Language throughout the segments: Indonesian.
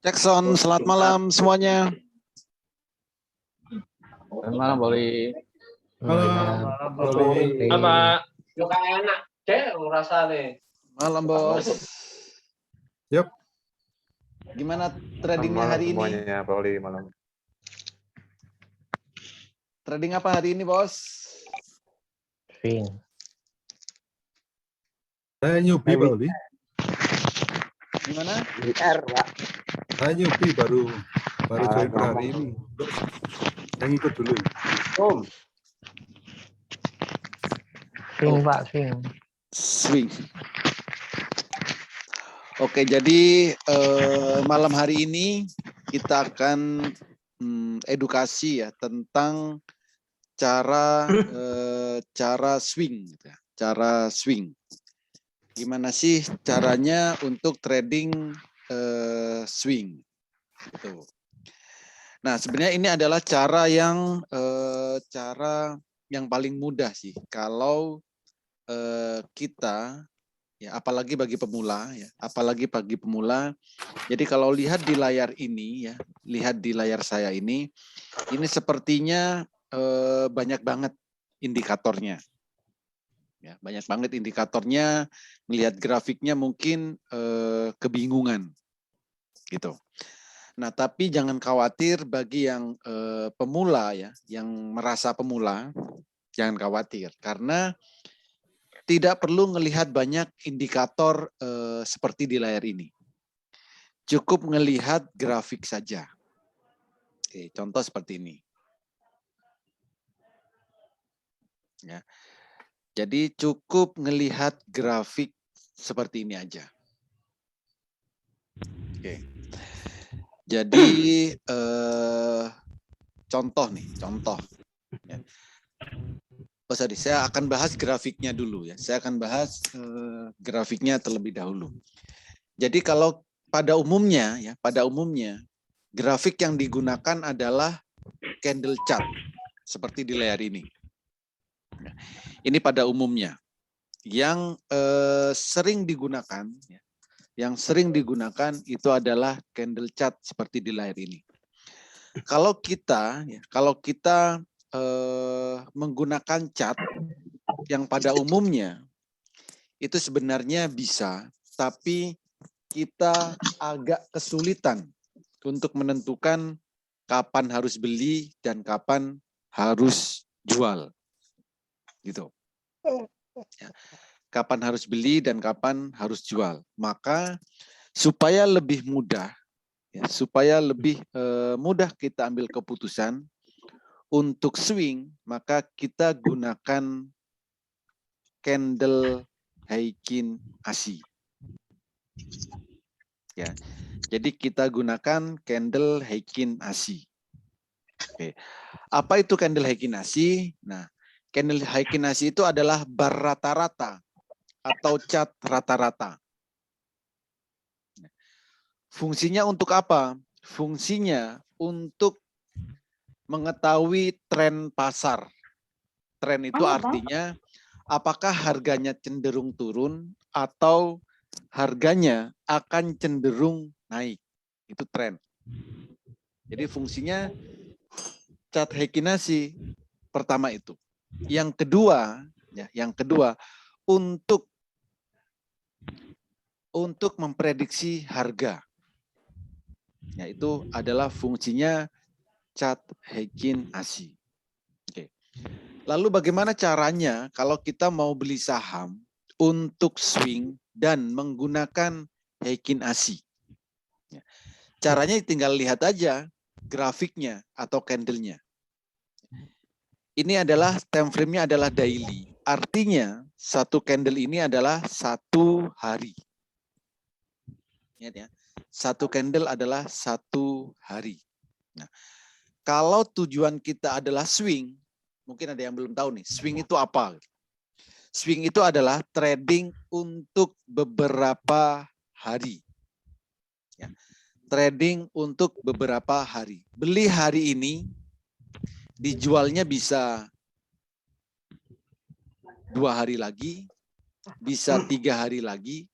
Jackson, selamat malam semuanya. Selamat malam, Boli. Malam, Bos. Yap. Gimana tradingnya hari ini? Semuanya, Boli, malam. Trading apa hari ini, Bos? Swing. Saya newbie, Pak Oli. Gimana? Saya newbie baru join per hari ini. Yang ikut dulu. Swing, Pak, swing. Swing. Oke, jadi malam hari ini kita akan edukasi ya tentang cara swing, cara swing. Gimana sih caranya untuk trading swing? Gitu. Nah, sebenarnya ini adalah cara yang paling mudah sih kalau kita ya, apalagi bagi pemula ya, apalagi bagi pemula. Jadi kalau lihat di layar ini ya, lihat di layar saya ini sepertinya banyak banget indikatornya. Ya, banyak banget indikatornya, melihat grafiknya mungkin kebingungan gitu. Nah, tapi jangan khawatir bagi yang pemula ya, yang merasa pemula, jangan khawatir karena tidak perlu melihat banyak indikator seperti di layar ini. Cukup melihat grafik saja. Oke, contoh seperti ini. Ya. Jadi cukup melihat grafik seperti ini aja. Oke. Jadi contoh nih, contoh. Ya. Oh, sorry, saya akan bahas grafiknya dulu ya. Saya akan bahas grafiknya terlebih dahulu. Jadi kalau pada umumnya ya, grafik yang digunakan adalah candle chart seperti di layar ini. Ini pada umumnya yang sering digunakan, itu adalah candle chart seperti di layar ini. Kalau kita menggunakan chart yang pada umumnya itu sebenarnya bisa, tapi kita agak kesulitan untuk menentukan kapan harus beli dan kapan harus jual. Gitu. Ya. Kapan harus beli dan kapan harus jual. Maka supaya lebih mudah, ya, mudah kita ambil keputusan untuk swing, maka kita gunakan candle Heikin Ashi. Ya, jadi kita gunakan candle Heikin Ashi. Oke. Apa itu candle Heikin Ashi? Nah, candle Heikin Ashi itu adalah bar rata-rata atau cat rata-rata. Fungsinya untuk apa? Fungsinya untuk mengetahui tren pasar. Tren itu artinya apakah harganya cenderung turun atau harganya akan cenderung naik. Itu tren. Jadi fungsinya cat Heikin Ashi pertama itu. Yang kedua untuk memprediksi harga. Ya, itu adalah fungsinya cat Heikin Ashi. Oke. Lalu bagaimana caranya kalau kita mau beli saham untuk swing dan menggunakan Heikin Ashi? Ya. Caranya tinggal lihat aja grafiknya atau candlenya. Ini adalah time frame-nya adalah daily. Artinya satu candle ini adalah 1 hari. Ingat ya, satu candle adalah 1 hari. Nah, kalau tujuan kita adalah swing, mungkin ada yang belum tahu nih, swing itu apa? Swing itu adalah trading untuk beberapa hari. Ya, trading untuk beberapa hari. Beli hari ini, dijualnya bisa 2 hari lagi, bisa 3 hari lagi,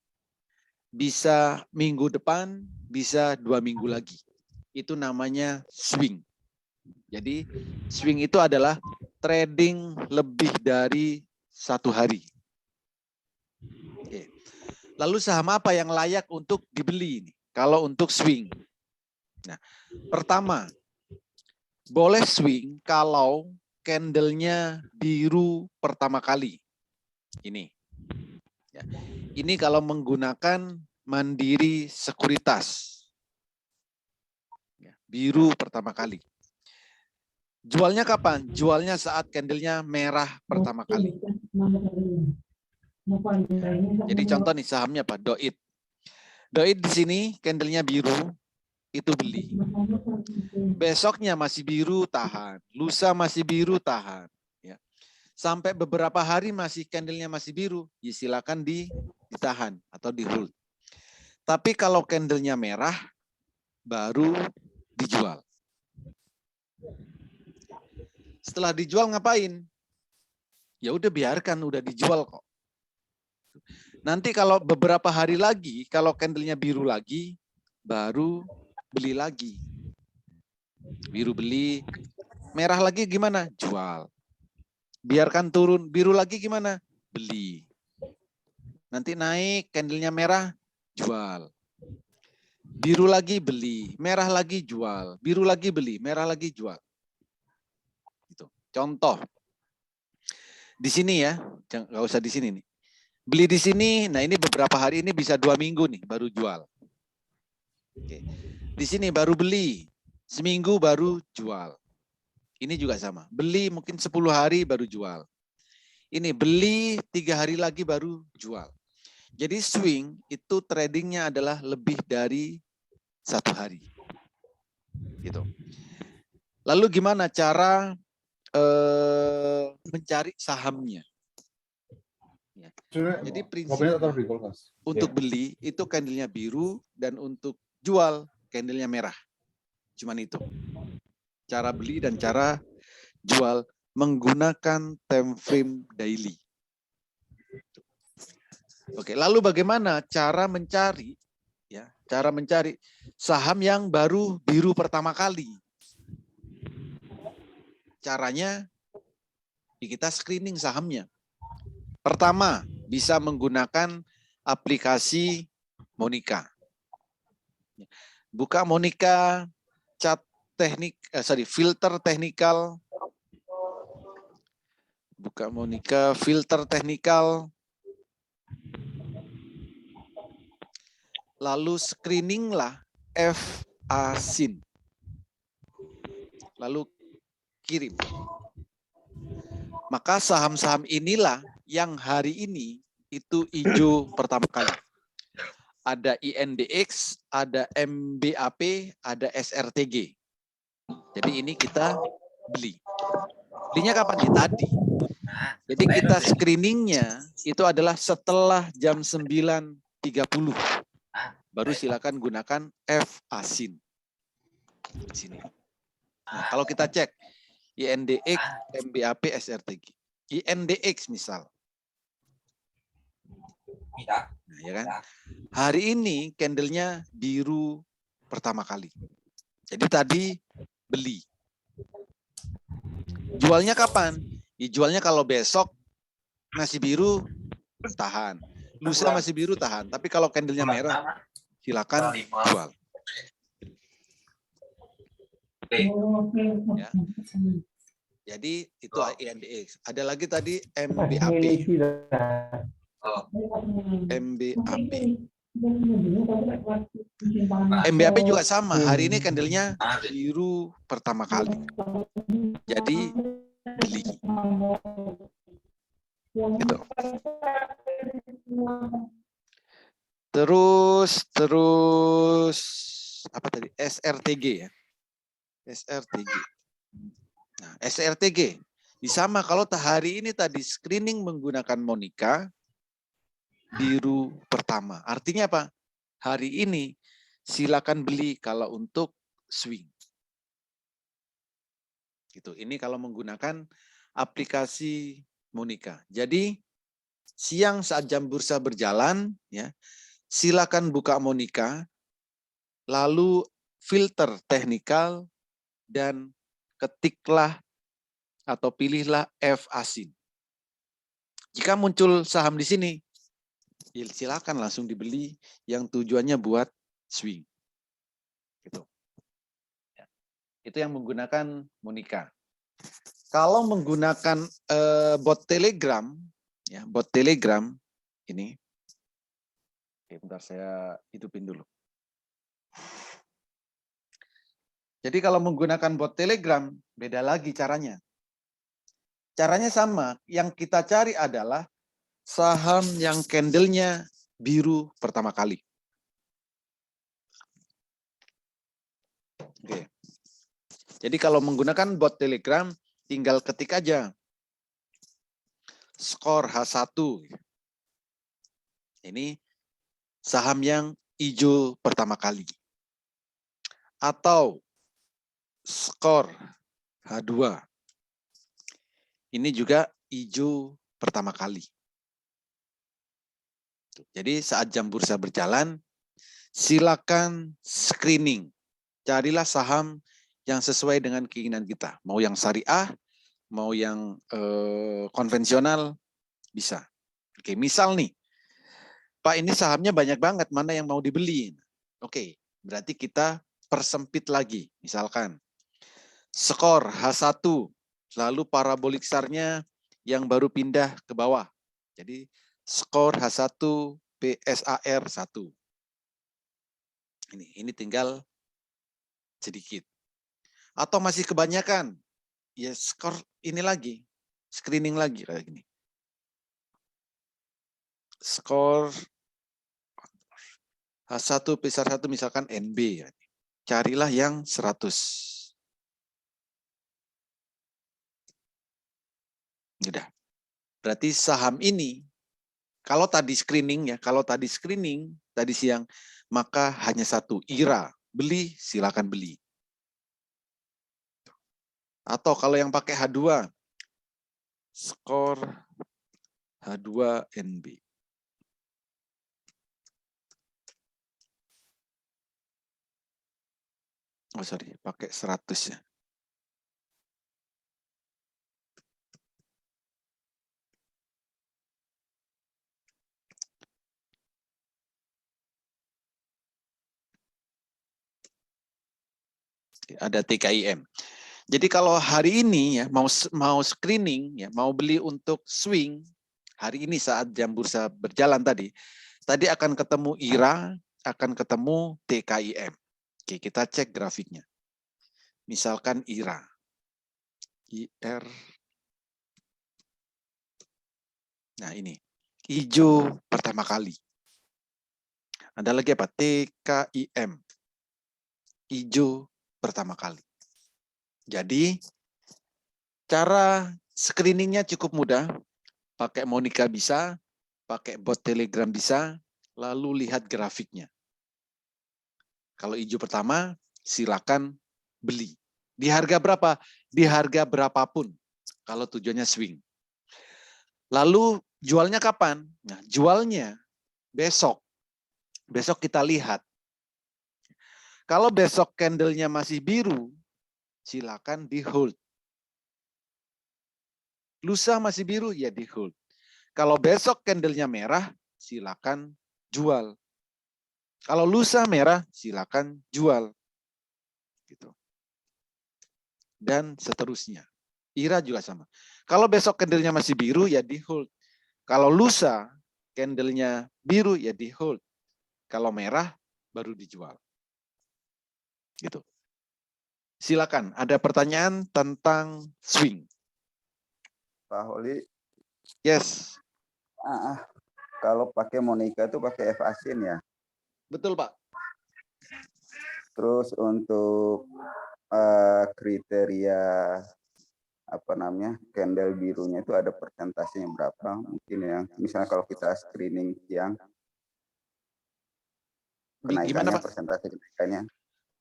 bisa minggu depan, bisa 2 minggu lagi. Itu namanya swing. Jadi swing itu adalah trading lebih dari 1 hari. Oke. Lalu saham apa yang layak untuk dibeli ini? Kalau untuk swing. Nah, pertama, boleh swing kalau candlenya biru pertama kali. Ini. Ya. Ini kalau menggunakan Mandiri Sekuritas. Ya, biru pertama kali. Jualnya kapan? Jualnya saat candlenya merah pertama kali. Jadi contoh nih sahamnya apa? Doit. Doit di sini candlenya biru, itu beli. Besoknya masih biru, tahan. Lusa masih biru, tahan. Ya. Sampai beberapa hari masih candlenya masih biru, ya silakan ditahan atau di hold. Tapi kalau candlenya merah, baru dijual. Setelah dijual ngapain? Ya udah biarkan, udah dijual kok. Nanti kalau beberapa hari lagi, kalau candlenya biru lagi, baru beli lagi. Biru beli, merah lagi gimana? Jual. Biarkan turun, biru lagi gimana? Beli. Nanti naik, candlenya merah, jual. Biru lagi beli, merah lagi jual. Biru lagi beli, merah lagi jual. Gitu. Contoh. Di sini ya, nggak usah di sini nih. Beli di sini, nah ini beberapa hari ini bisa 2 minggu nih, baru jual. Oke. Di sini baru beli, seminggu baru jual. Ini juga sama, beli mungkin 10 hari baru jual. Ini beli 3 hari lagi baru jual. Jadi swing itu tradingnya adalah lebih dari 1 hari. Gitu. Lalu gimana cara mencari sahamnya? Ya. Jadi prinsipnya untuk beli itu candlenya biru dan untuk jual candlenya merah. Cuman itu. Cara beli dan cara jual menggunakan time frame daily. Oke, lalu bagaimana cara mencari ya? Cara mencari saham yang baru biru pertama kali. Caranya kita screening sahamnya. Pertama, bisa menggunakan aplikasi Monica. Buka Monica, filter teknikal. Buka Monica, filter teknikal. Lalu screeninglah FASIN. Lalu kirim. Maka saham-saham inilah yang hari ini itu hijau pertama kali. Ada INDX, ada MBAP, ada SRTG. Jadi ini kita beli. Belinya kapan nih? Tadi. Jadi kita screeningnya itu adalah setelah jam 9.30. Baru silakan gunakan FASIN. Di sini. Nah, kalau kita cek INDX, MBAP, SRTG. INDX misal. Nah, ya kan? Hari ini candlenya biru pertama kali. Jadi tadi beli. Jualnya kapan? Jualnya kalau besok masih biru, tahan. Lusa masih biru, tahan. Tapi kalau candlenya merah, silakan jual. Ya. Jadi itu INDX. Ada lagi tadi MBAP. MBAP. MBAP juga sama. Hari ini candlenya biru pertama kali. Jadi beli. Gitu. Terus apa tadi? SRTG ya. SRTG. Nah, SRTG. Sama kalau hari ini tadi screening menggunakan Monica biru pertama. Artinya apa? Hari ini silakan beli kalau untuk swing. Gitu. Ini kalau menggunakan aplikasi Monica. Jadi siang saat jam bursa berjalan ya, silakan buka Monica, lalu filter teknikal, dan ketiklah atau pilihlah F asin. Jika muncul saham di sini, ya silakan langsung dibeli yang tujuannya buat swing. Gitu. Itu yang menggunakan Monica. Kalau menggunakan bot Telegram, ya bot Telegram ini, bentar saya hidupin dulu. Jadi kalau menggunakan bot Telegram, beda lagi caranya. Caranya sama, yang kita cari adalah saham yang candlenya biru pertama kali. Oke. Jadi kalau menggunakan bot Telegram, tinggal ketik aja skor H1. Ini saham yang hijau pertama kali. Atau skor H2. Ini juga hijau pertama kali. Jadi saat jam bursa berjalan, silakan screening. Carilah saham yang sesuai dengan keinginan kita. Mau yang syariah, mau yang konvensional, bisa. Oke, misal nih, Pak ini sahamnya banyak banget, mana yang mau dibeli? Oke, berarti kita persempit lagi. Misalkan, skor H1, lalu parabolik SAR-nya yang baru pindah ke bawah. Jadi skor H1 PSAR 1. Ini tinggal sedikit. Atau masih kebanyakan, ya skor ini lagi, screening lagi kayak gini. Skor H1 PSAR 1 misalkan NB. Carilah yang 100. Udah. Berarti saham ini, kalau tadi screening ya, tadi siang, maka hanya satu, IRA. Beli, silakan beli. Atau kalau yang pakai H2, skor H2 NB. Oh sorry, pakai 100 ya. Ada TKIM. Jadi kalau hari ini ya mau screening ya, mau beli untuk swing, hari ini saat jam bursa berjalan tadi akan ketemu IRA, akan ketemu TKIM. Oke, kita cek grafiknya. Misalkan IRA. IR. Nah, ini hijau pertama kali. Ada lagi apa? TKIM. Hijau pertama kali. Jadi cara screeningnya cukup mudah. Pakai Monica bisa, pakai bot Telegram bisa, lalu lihat grafiknya. Kalau hijau pertama, silakan beli. Di harga berapa? Di harga berapapun. Kalau tujuannya swing. Lalu jualnya kapan? Nah, jualnya besok. Besok kita lihat. Kalau besok candlenya masih biru, silakan di hold. Lusa masih biru, ya di hold. Kalau besok candlenya merah, silakan jual. Kalau lusa merah, silakan jual. Gitu. Dan seterusnya. IRA juga sama. Kalau besok candlenya masih biru, ya di hold. Kalau lusa candlenya biru, ya di hold. Kalau merah, baru dijual. Gitu. Silakan, ada pertanyaan tentang swing. Pak Holi, Yes. kalau pakai Monica itu pakai F asin ya. Betul, Pak. Terus untuk kriteria candle birunya itu ada persentasenya berapa? Mungkin yang misalnya kalau kita screening siang, Gimana, Pak? persentase kenaikannya.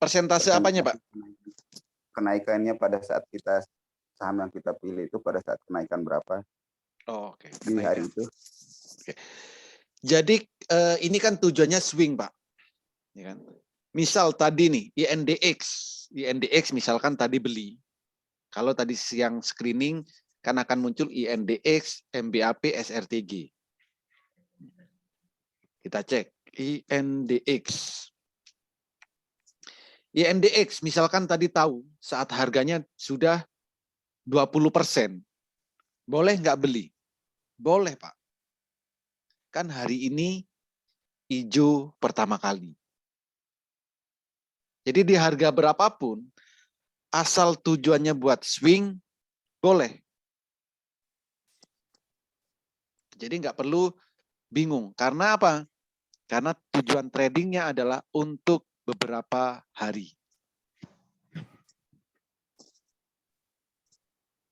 Persentase apanya, Pak? Kenaikannya pada saat kita saham yang kita pilih itu pada saat kenaikan berapa? Oh, oke. Di hari itu. Oke. Jadi ini kan tujuannya swing, Pak. Ya kan? Misal tadi nih, INDX misalkan tadi beli. Kalau tadi siang screening, kan akan muncul INDX, MBAP, SRTG. Kita cek, INDX. INDX misalkan tadi tahu saat harganya sudah 20%. Boleh nggak beli? Boleh, Pak. Kan hari ini hijau pertama kali. Jadi di harga berapapun, asal tujuannya buat swing, boleh. Jadi nggak perlu bingung. Karena apa? Karena tujuan tradingnya adalah untuk beberapa hari.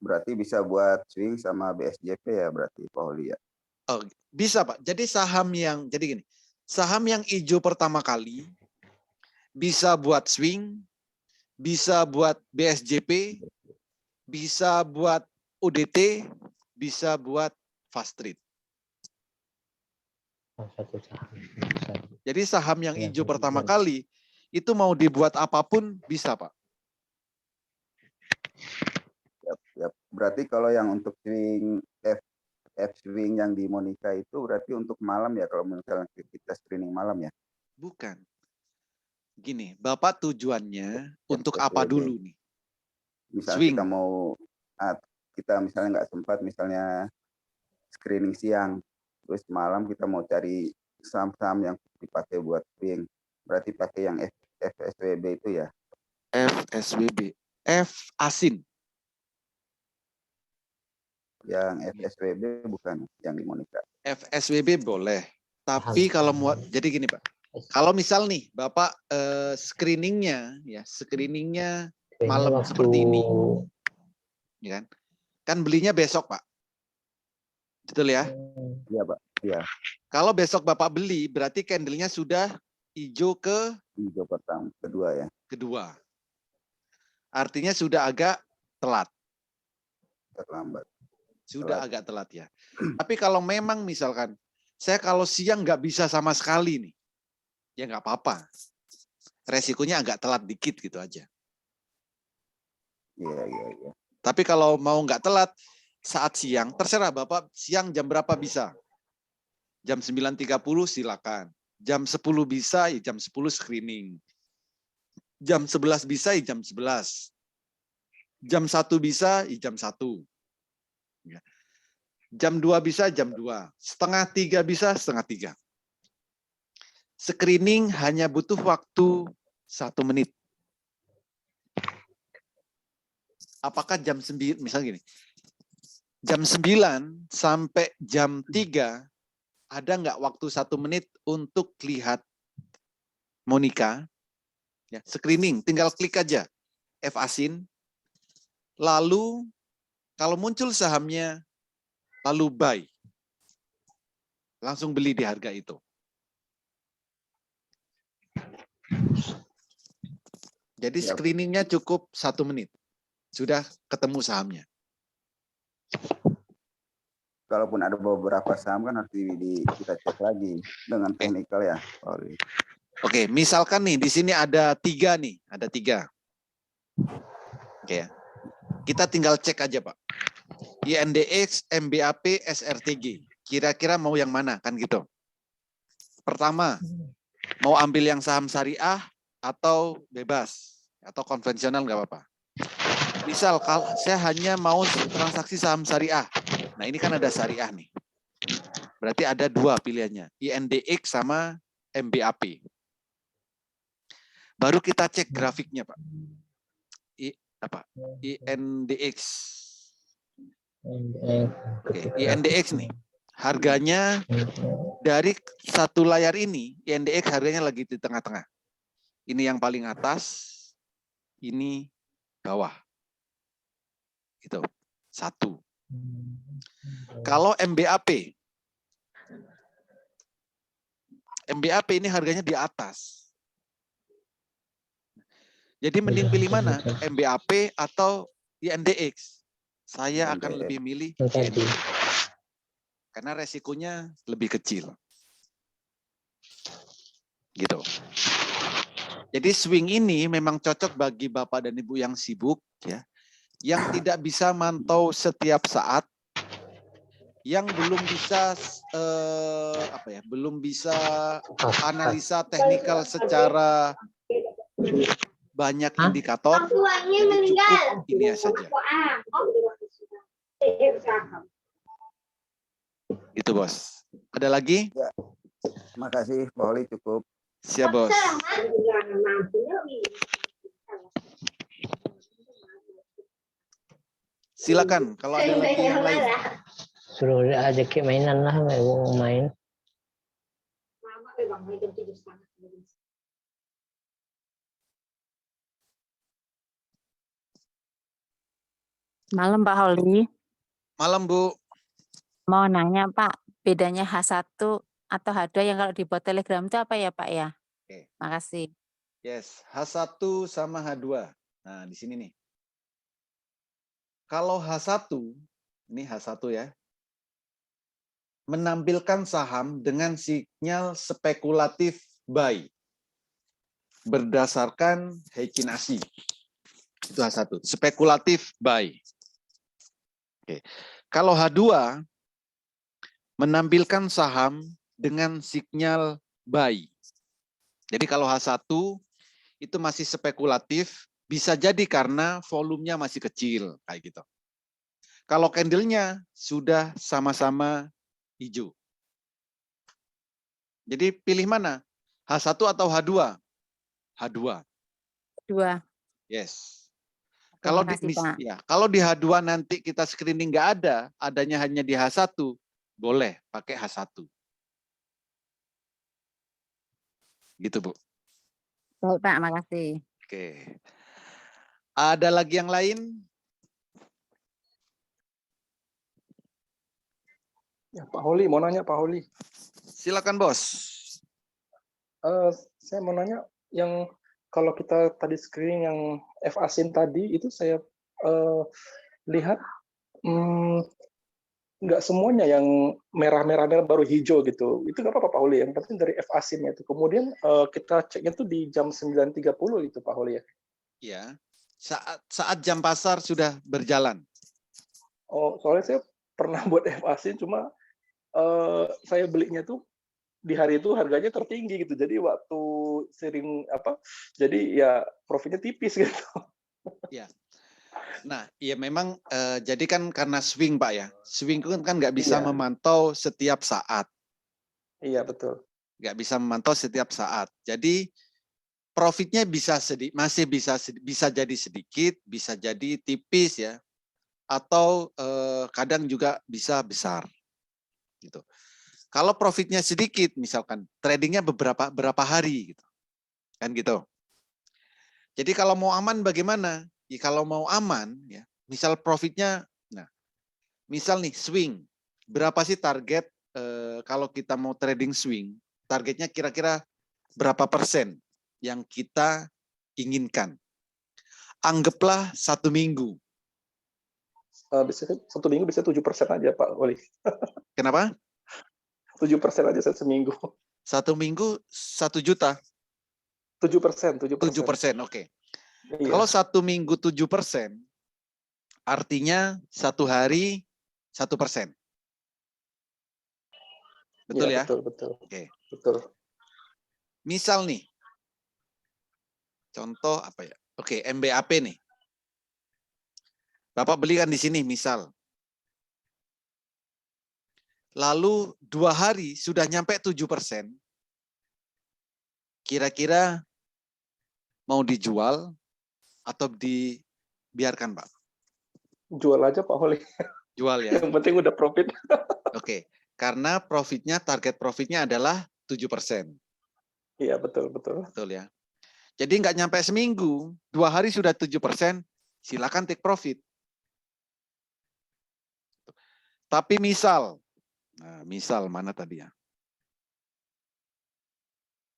Berarti bisa buat swing sama BSJP ya berarti Pak Oli ya. Oh, bisa, Pak. Jadi jadi gini, saham yang hijau pertama kali bisa buat swing, bisa buat BSJP, bisa buat UDT, bisa buat fast trade. Satu saham. Jadi saham yang Ya, hijau satu pertama saham. kali itu mau dibuat apapun bisa, Pak. Ya, berarti kalau yang untuk swing F swing yang di Monica itu berarti untuk malam ya kalau misalnya kita screening malam ya. Bukan. Gini, Bapak tujuannya untuk apa FWB. dulu nih? Misalnya Swing. kita misalnya nggak sempat misalnya screening siang, terus malam kita mau cari saham-saham yang dipakai buat swing, berarti pakai yang FSWB itu ya? FSWB. F asin. Yang FSWB bukan yang di Monica. FSWB boleh. Tapi kalau mau, jadi gini, Pak. Kalau misal nih, Bapak screeningnya malam Waktu seperti ini, ya kan? Kan belinya besok, Pak. Betul ya? Iya, Pak. Iya. Kalau besok Bapak beli, berarti candlenya sudah hijau Hijau pertama, kedua ya. kedua. Artinya sudah agak telat. Terlambat. Sudah agak telat ya. Tapi kalau memang misalkan, saya kalau siang nggak bisa sama sekali nih, ya nggak apa-apa. Resikonya agak telat dikit gitu aja. Iya. Tapi kalau mau nggak telat, saat siang, terserah Bapak siang jam berapa bisa. Jam 9.30 silakan. Jam 10 bisa, ya jam 10 screening. Jam 11 bisa, ya jam 11. Jam 1 bisa, ya jam 1. Jam 2 bisa, jam 2. Setengah 3 bisa, setengah 3. Screening hanya butuh waktu 1 menit. Apakah jam 9, misalnya gini, jam 9 sampai jam 3, ada nggak waktu 1 menit untuk lihat Monica? Ya, screening, tinggal klik aja F asin. Lalu kalau muncul sahamnya, lalu buy. Langsung beli di harga itu. Jadi screeningnya cukup 1 menit. Sudah ketemu sahamnya. Kalaupun ada beberapa saham kan harus kita cek lagi dengan technical ya. Oke, misalkan nih di sini ada 3 nih, ada 3. Oke ya. Kita tinggal cek aja, Pak. INDX, MBAP, SRTG. Kira-kira mau yang mana kan gitu. Pertama, mau ambil yang saham syariah atau bebas atau konvensional nggak apa-apa. Misal kalau saya hanya mau transaksi saham syariah. Nah, ini kan ada syariah nih. Berarti ada 2 pilihannya, INDX sama MBAP. Baru kita cek grafiknya, Pak. INDX. Oke, INDX nih. Harganya dari satu layar ini, INDX harganya lagi di tengah-tengah. Ini yang paling atas, ini bawah. Itu. 1. Kalau MBAP ini harganya di atas. Jadi mending pilih mana? MBAP atau INDX? Saya akan lebih milih INDX. Karena resikonya lebih kecil. Gitu. Jadi swing ini memang cocok bagi Bapak dan Ibu yang sibuk, ya, yang tidak bisa mantau setiap saat, yang belum bisa belum bisa analisa teknikal secara banyak indikator. Jadi cukup ini saja. Gitu, Bos. Ada lagi? Ya, makasih Pak Oli, cukup. Siap, Bos. Silakan kalau ada lagi yang lain. Suruh dia ajak mainan lah, nggak mau main. Malam Pak Holi, Malam, Bu. mau nanya Pak, bedanya H1 atau H2 yang kalau dibuat Telegram itu apa ya Pak ya? Oke. Makasih. Yes, H1 sama H2. Nah, di sini nih. Kalau H1, ini H1 ya, menampilkan saham dengan sinyal spekulatif buy berdasarkan Heikin Ashi. Itu H1, spekulatif buy. Oke. Kalau H2 menampilkan saham dengan sinyal buy. Jadi kalau H1 itu masih spekulatif, bisa jadi karena volumenya masih kecil kayak gitu. Kalau candlenya sudah sama-sama hijau. Jadi pilih mana? H1 atau H2? H2. Dua. Yes. Oke, makasih, Pak. Kalau di H2 nanti kita screening nggak ada, adanya hanya di H1, boleh pakai H1. Gitu, Bu. Baik, Pak, makasih. Oke. Ada lagi yang lain? Ya, Pak Holi, mau nanya Pak Holi. Silakan, Bos. Saya mau nanya yang kalau kita tadi screening yang F-Asin tadi itu saya lihat nggak semuanya yang merah-merah baru hijau gitu. Itu nggak apa-apa Pak Holi. Yang penting dari F-Asinnya itu. Kemudian kita ceknya itu di jam 9.30 itu Pak Holi ya. Ya. Saat jam pasar sudah berjalan. Oh, soalnya saya pernah buat F-Asin cuma saya belinya tuh di hari itu harganya tertinggi gitu. Jadi waktu sering jadi ya profitnya tipis gitu. Ya. Nah, ya memang jadi kan karena swing, Pak ya. Swing kan nggak bisa Iya. memantau setiap saat. Iya, betul. Nggak bisa memantau setiap saat. Jadi profitnya masih bisa jadi sedikit, bisa jadi tipis ya. Atau kadang juga bisa besar. Gitu. Kalau profitnya sedikit, misalkan tradingnya berapa hari, gitu, kan gitu. Jadi kalau mau aman bagaimana? Ya, kalau mau aman, ya, misal profitnya, nah, misal nih swing, berapa sih target kalau kita mau trading swing? Targetnya kira-kira berapa persen yang kita inginkan? Anggaplah 1 minggu. Bisa 1 minggu bisa 7% aja Pak Oli. Kenapa? 7% aja saya seminggu. 1 minggu 1 juta. 7%. 7%, oke. Iya. Kalau 1 minggu 7%, artinya 1 hari 1%. Betul ya? Betul. Oke. Betul. Misal nih, contoh apa ya? Oke, MBAP nih. Bapak belikan di sini misal. Lalu 2 hari sudah nyampe 7%. Kira-kira mau dijual atau dibiarkan, Pak? Jual aja Pak Oli. Jual ya. Yang penting udah profit. Oke, karena target profitnya adalah 7%. Iya, betul. Betul ya. Jadi nggak nyampe seminggu, 2 hari sudah 7%, silakan take profit. Tapi misal mana tadi ya?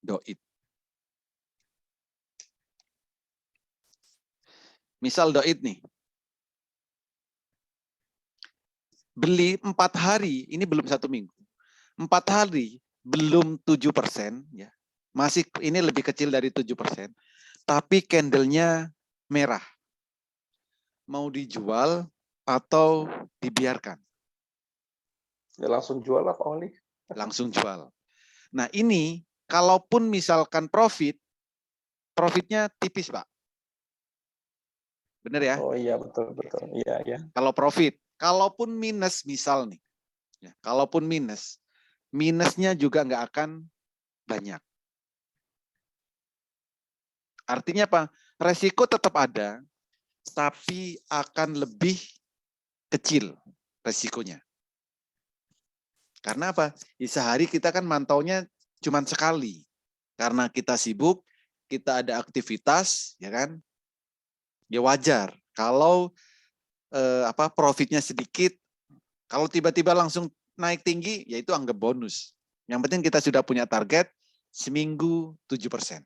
Doit. Misal Doit nih. Beli 4 hari, ini belum 1 minggu. 4 hari belum 7%, ya. masih ini lebih kecil dari 7%, tapi candlenya merah. Mau dijual atau dibiarkan? Ya langsung jual lah Pak Oli. Langsung jual. Nah ini, kalaupun misalkan profitnya tipis Pak. Bener ya? Oh iya betul betul. Iya iya. Kalau profit, kalaupun minus misal nih, ya, kalaupun minusnya juga nggak akan banyak. Artinya apa? Resiko tetap ada, tapi akan lebih kecil resikonya. Karena apa? Sehari kita kan mantaunya cuma sekali. Karena kita sibuk, kita ada aktivitas, ya kan? Ya wajar. Kalau profitnya sedikit, kalau tiba-tiba langsung naik tinggi, ya itu anggap bonus. Yang penting kita sudah punya target seminggu 7%.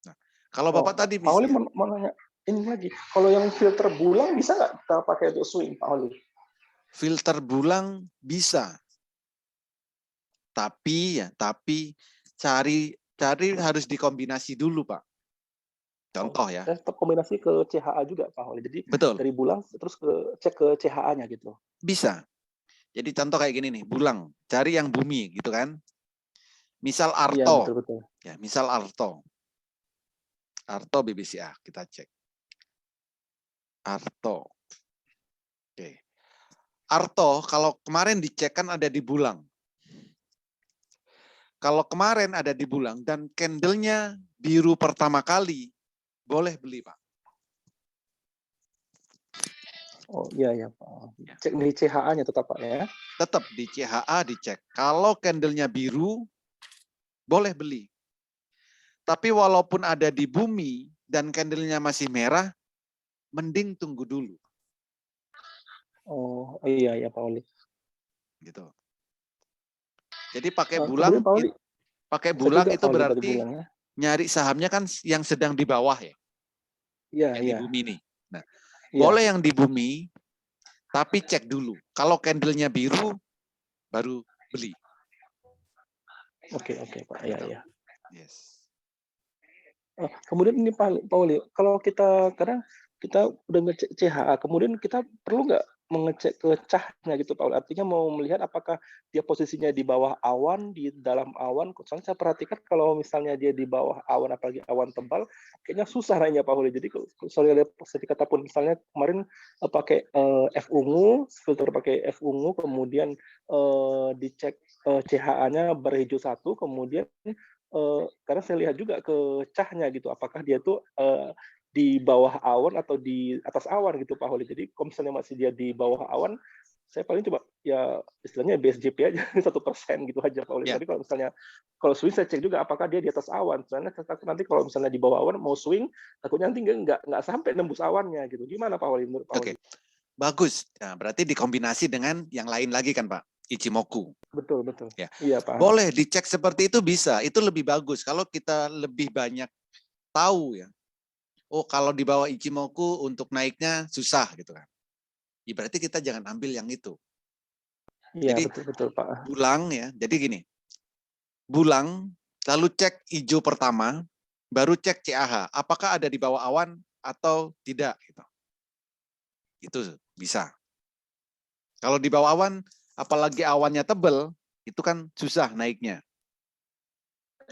Nah, kalau Bapak tadi Pak Oli bisa, mau nanya ini lagi. Kalau yang filter bulan bisa nggak kita pakai untuk swing Pak Oli? filter bulan bisa. Tapi cari harus dikombinasi dulu, Pak. Contoh ya. Saya tetap kombinasi ke CHA juga Pak Oli. Jadi Betul. dari bulan terus cek ke CHA-nya gitu. Bisa. Jadi contoh kayak gini nih, bulang, cari yang bumi gitu kan. Misal Iya Arto. betul betul. Ya, misal Arto. Arto BBCA, kita cek. Arto. Oke. Arto kalau kemarin dicek kan ada di bulang. Kalau kemarin ada di bulang dan candlenya biru pertama kali, boleh beli, Pak. Oh iya ya Pak. Cek di CHA-nya tetap Pak ya. Tetap di CHA dicek. Kalau candlenya biru, boleh beli. Tapi walaupun ada di bumi dan candlenya masih merah, mending tunggu dulu. Oh iya ya Pak Oli. Gitu. Jadi pakai Kemudian bulang, Pak Oli, itu Pak Oli, berarti bulangnya. nyari sahamnya kan yang sedang di bawah ya. Iya Yang iya. di bumi nih. Nah, Iya. boleh yang di bumi, tapi cek dulu. Kalau candlenya biru, baru beli. Oke Pak. Iya iya. Yes. Kemudian ini Pak Oli, kalau kita kadang kita udah ngecek CHA, kemudian kita perlu nggak mengecek ke cahnya gitu Pak Oli? Artinya mau melihat apakah dia posisinya di bawah awan, di dalam awan. Soalnya saya perhatikan kalau misalnya dia di bawah awan, apalagi awan tebal, kayaknya susah nanya Pak Oli. Jadi kalau soalnya sertifikat pun misalnya kemarin pakai F ungu, filter pakai F ungu, kemudian dicek CHA-nya berhijau 1, kemudian karena saya lihat juga ke cahnya gitu, apakah dia tuh di bawah awan atau di atas awan gitu Pak Holi. Jadi kalau misalnya masih dia di bawah awan, saya paling coba ya istilahnya BSJP aja 1% gitu aja Pak Holi. Ya. Tapi kalau misalnya kalau swing saya cek juga apakah dia di atas awan. Soalnya nanti kalau misalnya di bawah awan mau swing, takutnya nanti nggak sampai nembus awannya gitu. Gimana Pak Holi menurut Pak Holi? Oke. Bagus. Nah, berarti dikombinasi dengan yang lain lagi kan Pak? Ichimoku. Betul. Ya. Iya Pak. Boleh dicek seperti itu bisa. Itu lebih bagus kalau kita lebih banyak tahu ya. Oh, kalau di bawah Ichimoku untuk naiknya susah gitu kan. Ya, berarti kita jangan ambil yang itu. Iya, Jadi betul Pak. bulang ya. Jadi gini. Bulang, lalu cek hijau pertama, baru cek CAH. Apakah ada di bawah awan atau tidak gitu. Itu bisa. Kalau di bawah awan, apalagi awannya tebel, itu kan susah naiknya.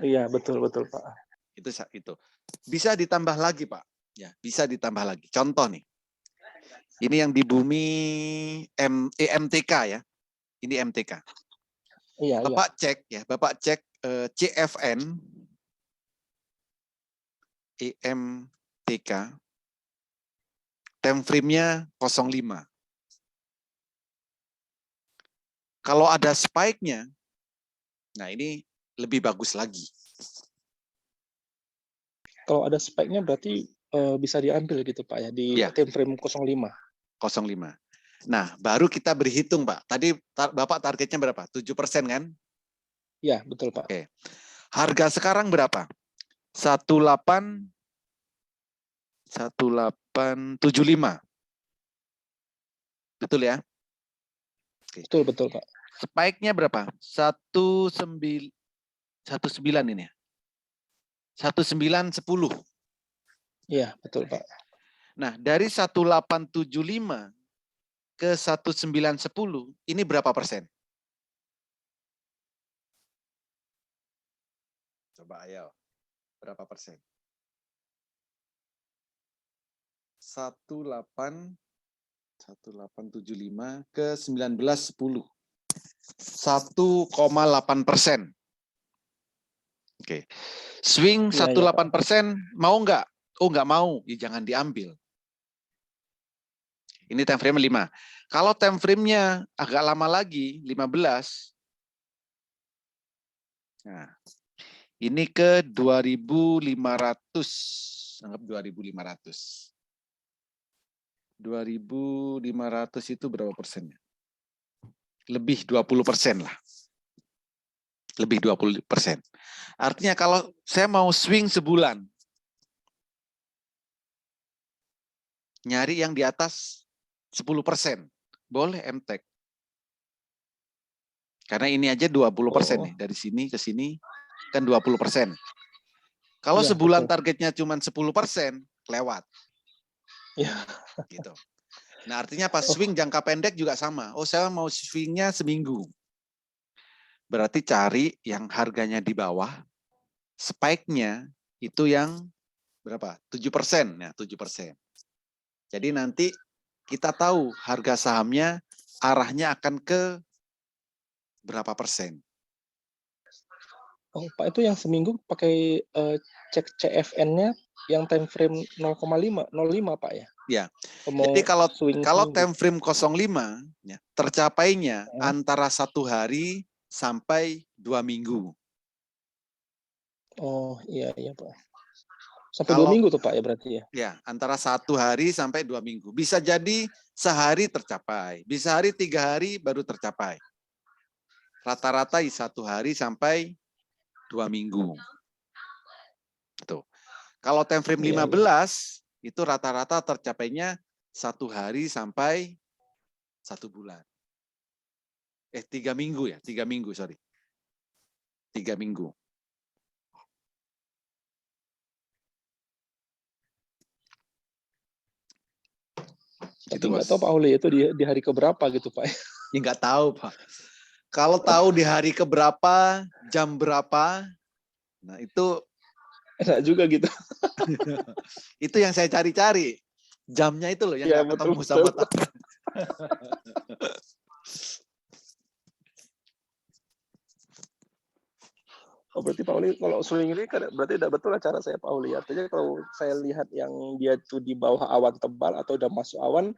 Iya, betul Pak. Itu. Bisa ditambah lagi, Pak. Ya, bisa ditambah lagi. Contoh nih. Ini yang di bumi MTK ya. Ini MTK. Iya, Bapak cek ya, Bapak cek CFN EMTK. Time frame-nya 05. Kalau ada spike-nya, nah ini lebih bagus lagi. Kalau ada spike-nya berarti bisa diambil gitu Pak ya di time frame 05. 05. Nah, baru kita berhitung Pak. Tadi Bapak targetnya berapa? 7% kan? Iya, betul Pak. Oke. Harga sekarang berapa? 1875. Betul ya? Oke. Betul Pak. Spike-nya berapa? 19 19 ini ya. 1910. Iya, betul, Pak. Nah, dari 1875 ke 1910 ini berapa persen? Coba ayo. Berapa persen? 1875 ke 1910. 1,8%. Oke. Swing Iya, iya, Pak. 1,8%, mau nggak? Oh, nggak mau. Ya, jangan diambil. Ini time frame 5. Kalau time frame-nya agak lama lagi, 15. Nah, ini ke 2.500. Anggap 2.500. 2.500 itu berapa persennya? Lebih 20% lah. Lebih 20%. Artinya kalau saya mau swing sebulan, nyari yang di atas 10%. Boleh MTEK. Karena ini aja 20% nih. Dari sini ke sini kan 20%. Kalau Iya, sebulan betul. targetnya cuma 10%, lewat. Iya. Gitu. Nah, artinya pas swing jangka pendek juga sama. Oh, saya mau swingnya seminggu. Berarti cari yang harganya di bawah, spike-nya itu yang berapa? 7%. Ya, 7%. Jadi nanti kita tahu harga sahamnya arahnya akan ke berapa persen. Oh, Pak, itu yang seminggu pakai cek CFN-nya yang time frame 0,5, 05, Pak ya? Ya. Mau Jadi kalau swing time frame 05 ya, tercapainya antara 1 hari sampai 2 minggu. Oh, iya, iya, Pak. Sampai 2 minggu tuh, Pak, ya berarti ya? Ya, antara 1 hari sampai 2 minggu. Bisa jadi sehari tercapai, bisa 3 hari baru tercapai. Rata-rata 1 hari sampai 2 minggu. Tuh. Kalau time frame 15, itu rata-rata tercapainya 1 hari sampai 1 bulan. 3 minggu ya, 3 minggu, sorry. 3 minggu. Tapi Gitu, nggak Bos. tahu Pak Auli itu di hari keberapa gitu, Pak. Ya nggak tahu, Pak. Kalau tahu di hari keberapa, jam berapa, nah itu Enak juga gitu. itu yang saya cari-cari. Jamnya itu loh yang Iya, nggak betul, ketemu betul. sama tangan. Oh, berarti Pak Uli kalau swing ini kan berarti tidak betul lah cara saya Pak Uli. Artinya kalau saya lihat yang dia tuh di bawah awan tebal atau udah masuk awan,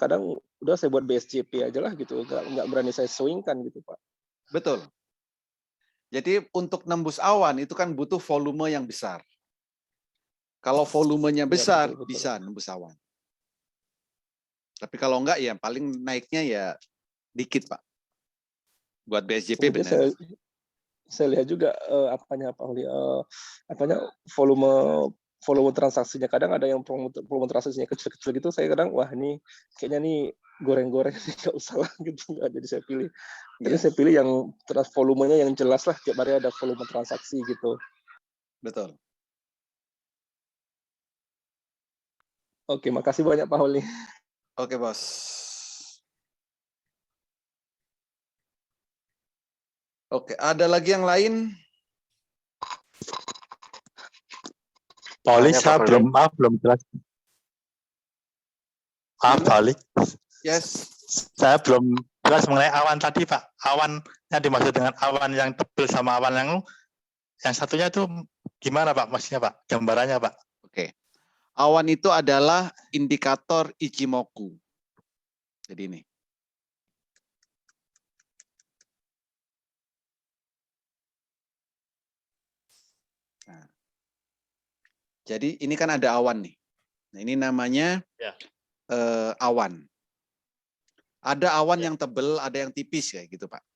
kadang udah saya buat BSJP aja lah gitu. Nggak berani saya swingkan gitu, Pak. Betul. Jadi untuk nembus awan itu kan butuh volume yang besar. Kalau volumenya Ya, besar, betul, betul. bisa nembus awan. Tapi kalau enggak ya paling naiknya ya dikit, Pak. Buat BSJP Kemudian benar. saya lihat juga apanya Pak Uli, volume transaksinya. Kadang ada yang volume transaksinya kecil-kecil gitu, saya kadang wah ini kayaknya nih goreng-goreng nggak usah lah gitu. Jadi saya pilih. Jadi Ya, saya pilih yang volumenya yang jelas lah, tiap hari ada volume transaksi gitu. betul. Oke, makasih banyak Pak Uli. Oke, Bos. Oke, ada lagi yang lain? Pak Oli, Tanya, saya Pak belum jelas. Balik. Yes. Saya belum jelas mengenai awan tadi, Pak. Awan yang dimaksud dengan awan yang tebal sama awan yang satunya itu gimana, Pak? Maksudnya, Pak? Gambarannya, Pak? Oke. Awan itu adalah indikator Ichimoku. Jadi ini. Nah. Jadi ini kan ada awan nih. Nah, ini namanya awan. Ada awan yang tebal, ada yang tipis kayak gitu, Pak.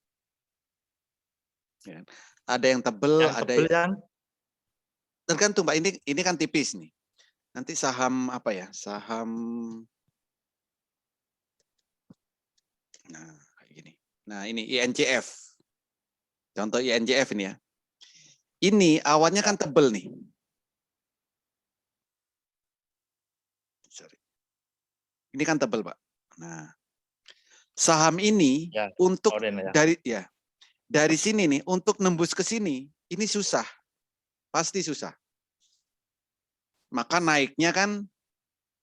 Ya. Ada yang tebal, ada yang tergantung, Pak. Ini kan tipis nih. Nanti saham apa ya? Saham. Nah, kayak gini. Nah, ini INCF. Contoh INCF ini ya. Ini awannya kan tebel nih. Sorry. Ini kan tebel, Pak. Nah, saham ini Ya, untuk oren ya. dari sini nih untuk nembus ke sini ini susah. Pasti susah. Maka naiknya kan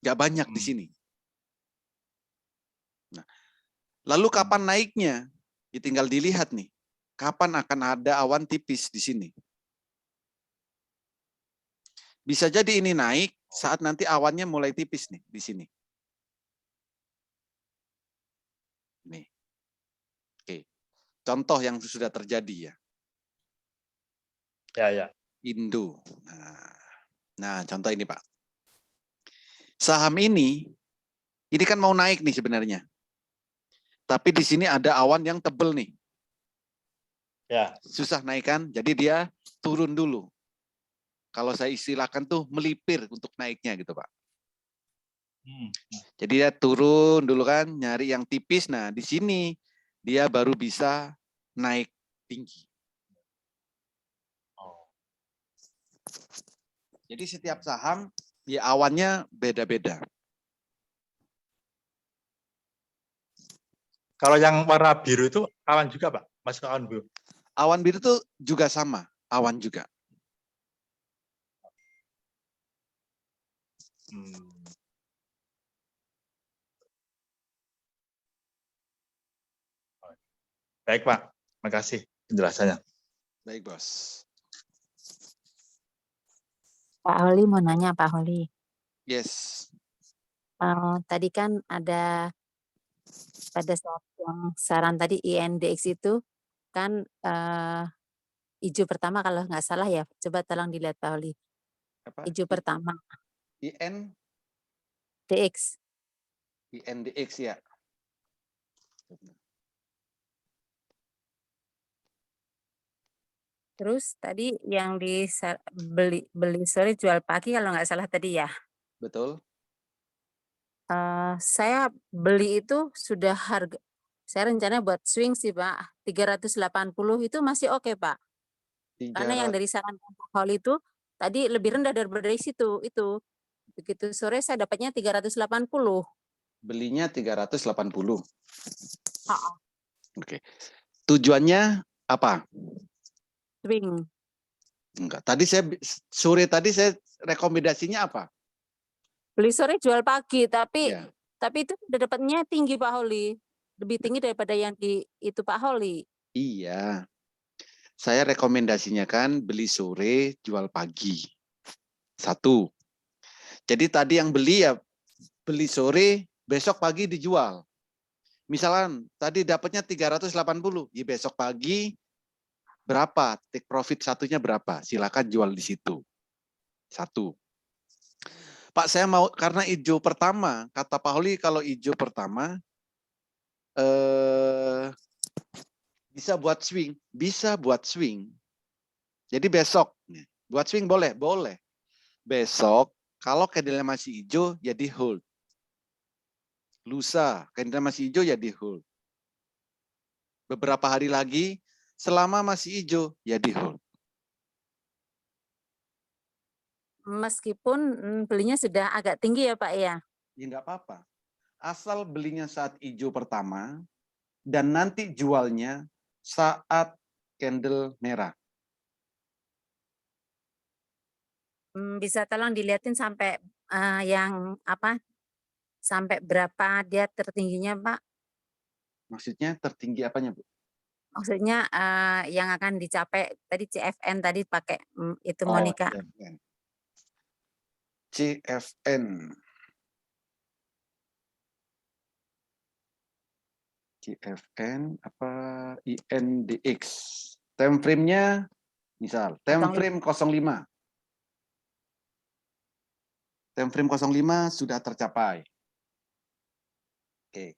nggak banyak di sini. Nah, lalu kapan naiknya? Ya, tinggal dilihat nih. Kapan akan ada awan tipis di sini? Bisa jadi ini naik saat nanti awannya mulai tipis nih di sini. Nih. Oke. Contoh yang sudah terjadi ya. Ya. Indo. Nah, contoh ini Pak. Saham ini kan mau naik nih sebenarnya. Tapi di sini ada awan yang tebel nih. Ya. Susah naik kan, jadi dia turun dulu. Kalau saya istilahkan tuh melipir untuk naiknya gitu Pak. Jadi dia turun dulu kan, nyari yang tipis. Nah di sini dia baru bisa naik tinggi. Jadi setiap saham ya awannya beda-beda. Kalau yang warna biru itu awan juga Pak? Masuk awan biru? Awan biru itu juga sama, awan juga. Baik Pak, terima kasih penjelasannya. Baik Bos. Pak Holi mau nanya Pak Holi. Yes. Tadi kan ada pada saat yang saran tadi INDX itu kan hijau pertama kalau nggak salah ya. Coba tolong dilihat Pak Holi. Apa? Hijau pertama. DX. INDX ya. Terus tadi yang beli sore jual pagi kalau nggak salah tadi ya. Betul. Saya beli itu sudah saya rencana buat swing sih Pak. 380 itu masih oke Pak. Karena yang dari saran Pak Holi itu tadi lebih rendah daripada situ itu. Begitu sore saya dapatnya 380. Belinya 380. Heeh. Oke. Tujuannya apa? Swing. Enggak. Tadi sore tadi saya rekomendasinya apa? Beli sore jual pagi, tapi Ya. tapi itu udah dapatnya tinggi Pak Holi. Lebih tinggi daripada yang di itu Pak Holi. Iya. Saya rekomendasinya kan beli sore jual pagi. 1. Jadi tadi yang beli ya beli sore, besok pagi dijual. Misalkan tadi dapatnya 380, ya besok pagi berapa? Take profit satunya berapa? Silakan jual di situ. 1. Pak, saya mau karena hijau pertama, kata Pak Holi kalau hijau pertama bisa buat swing, bisa buat swing. Jadi besok buat swing boleh, boleh. Besok kalau candle masih hijau ya di hold. Lusa candle masih hijau ya di hold. Beberapa hari lagi selama masih hijau ya di hold. Meskipun belinya sudah agak tinggi ya Pak ya. Ya enggak apa-apa. Asal belinya saat hijau pertama dan nanti jualnya saat candle merah. Bisa tolong dilihatin sampai yang apa? Sampai berapa dia tertingginya Pak? Maksudnya tertinggi apanya, Bu? Maksudnya yang akan dicapai tadi CFN tadi pakai itu Oh, Monica. CFN. CFN apa INDX. Time frame-nya misal time frame 05. Time frame 05 sudah tercapai. Oke.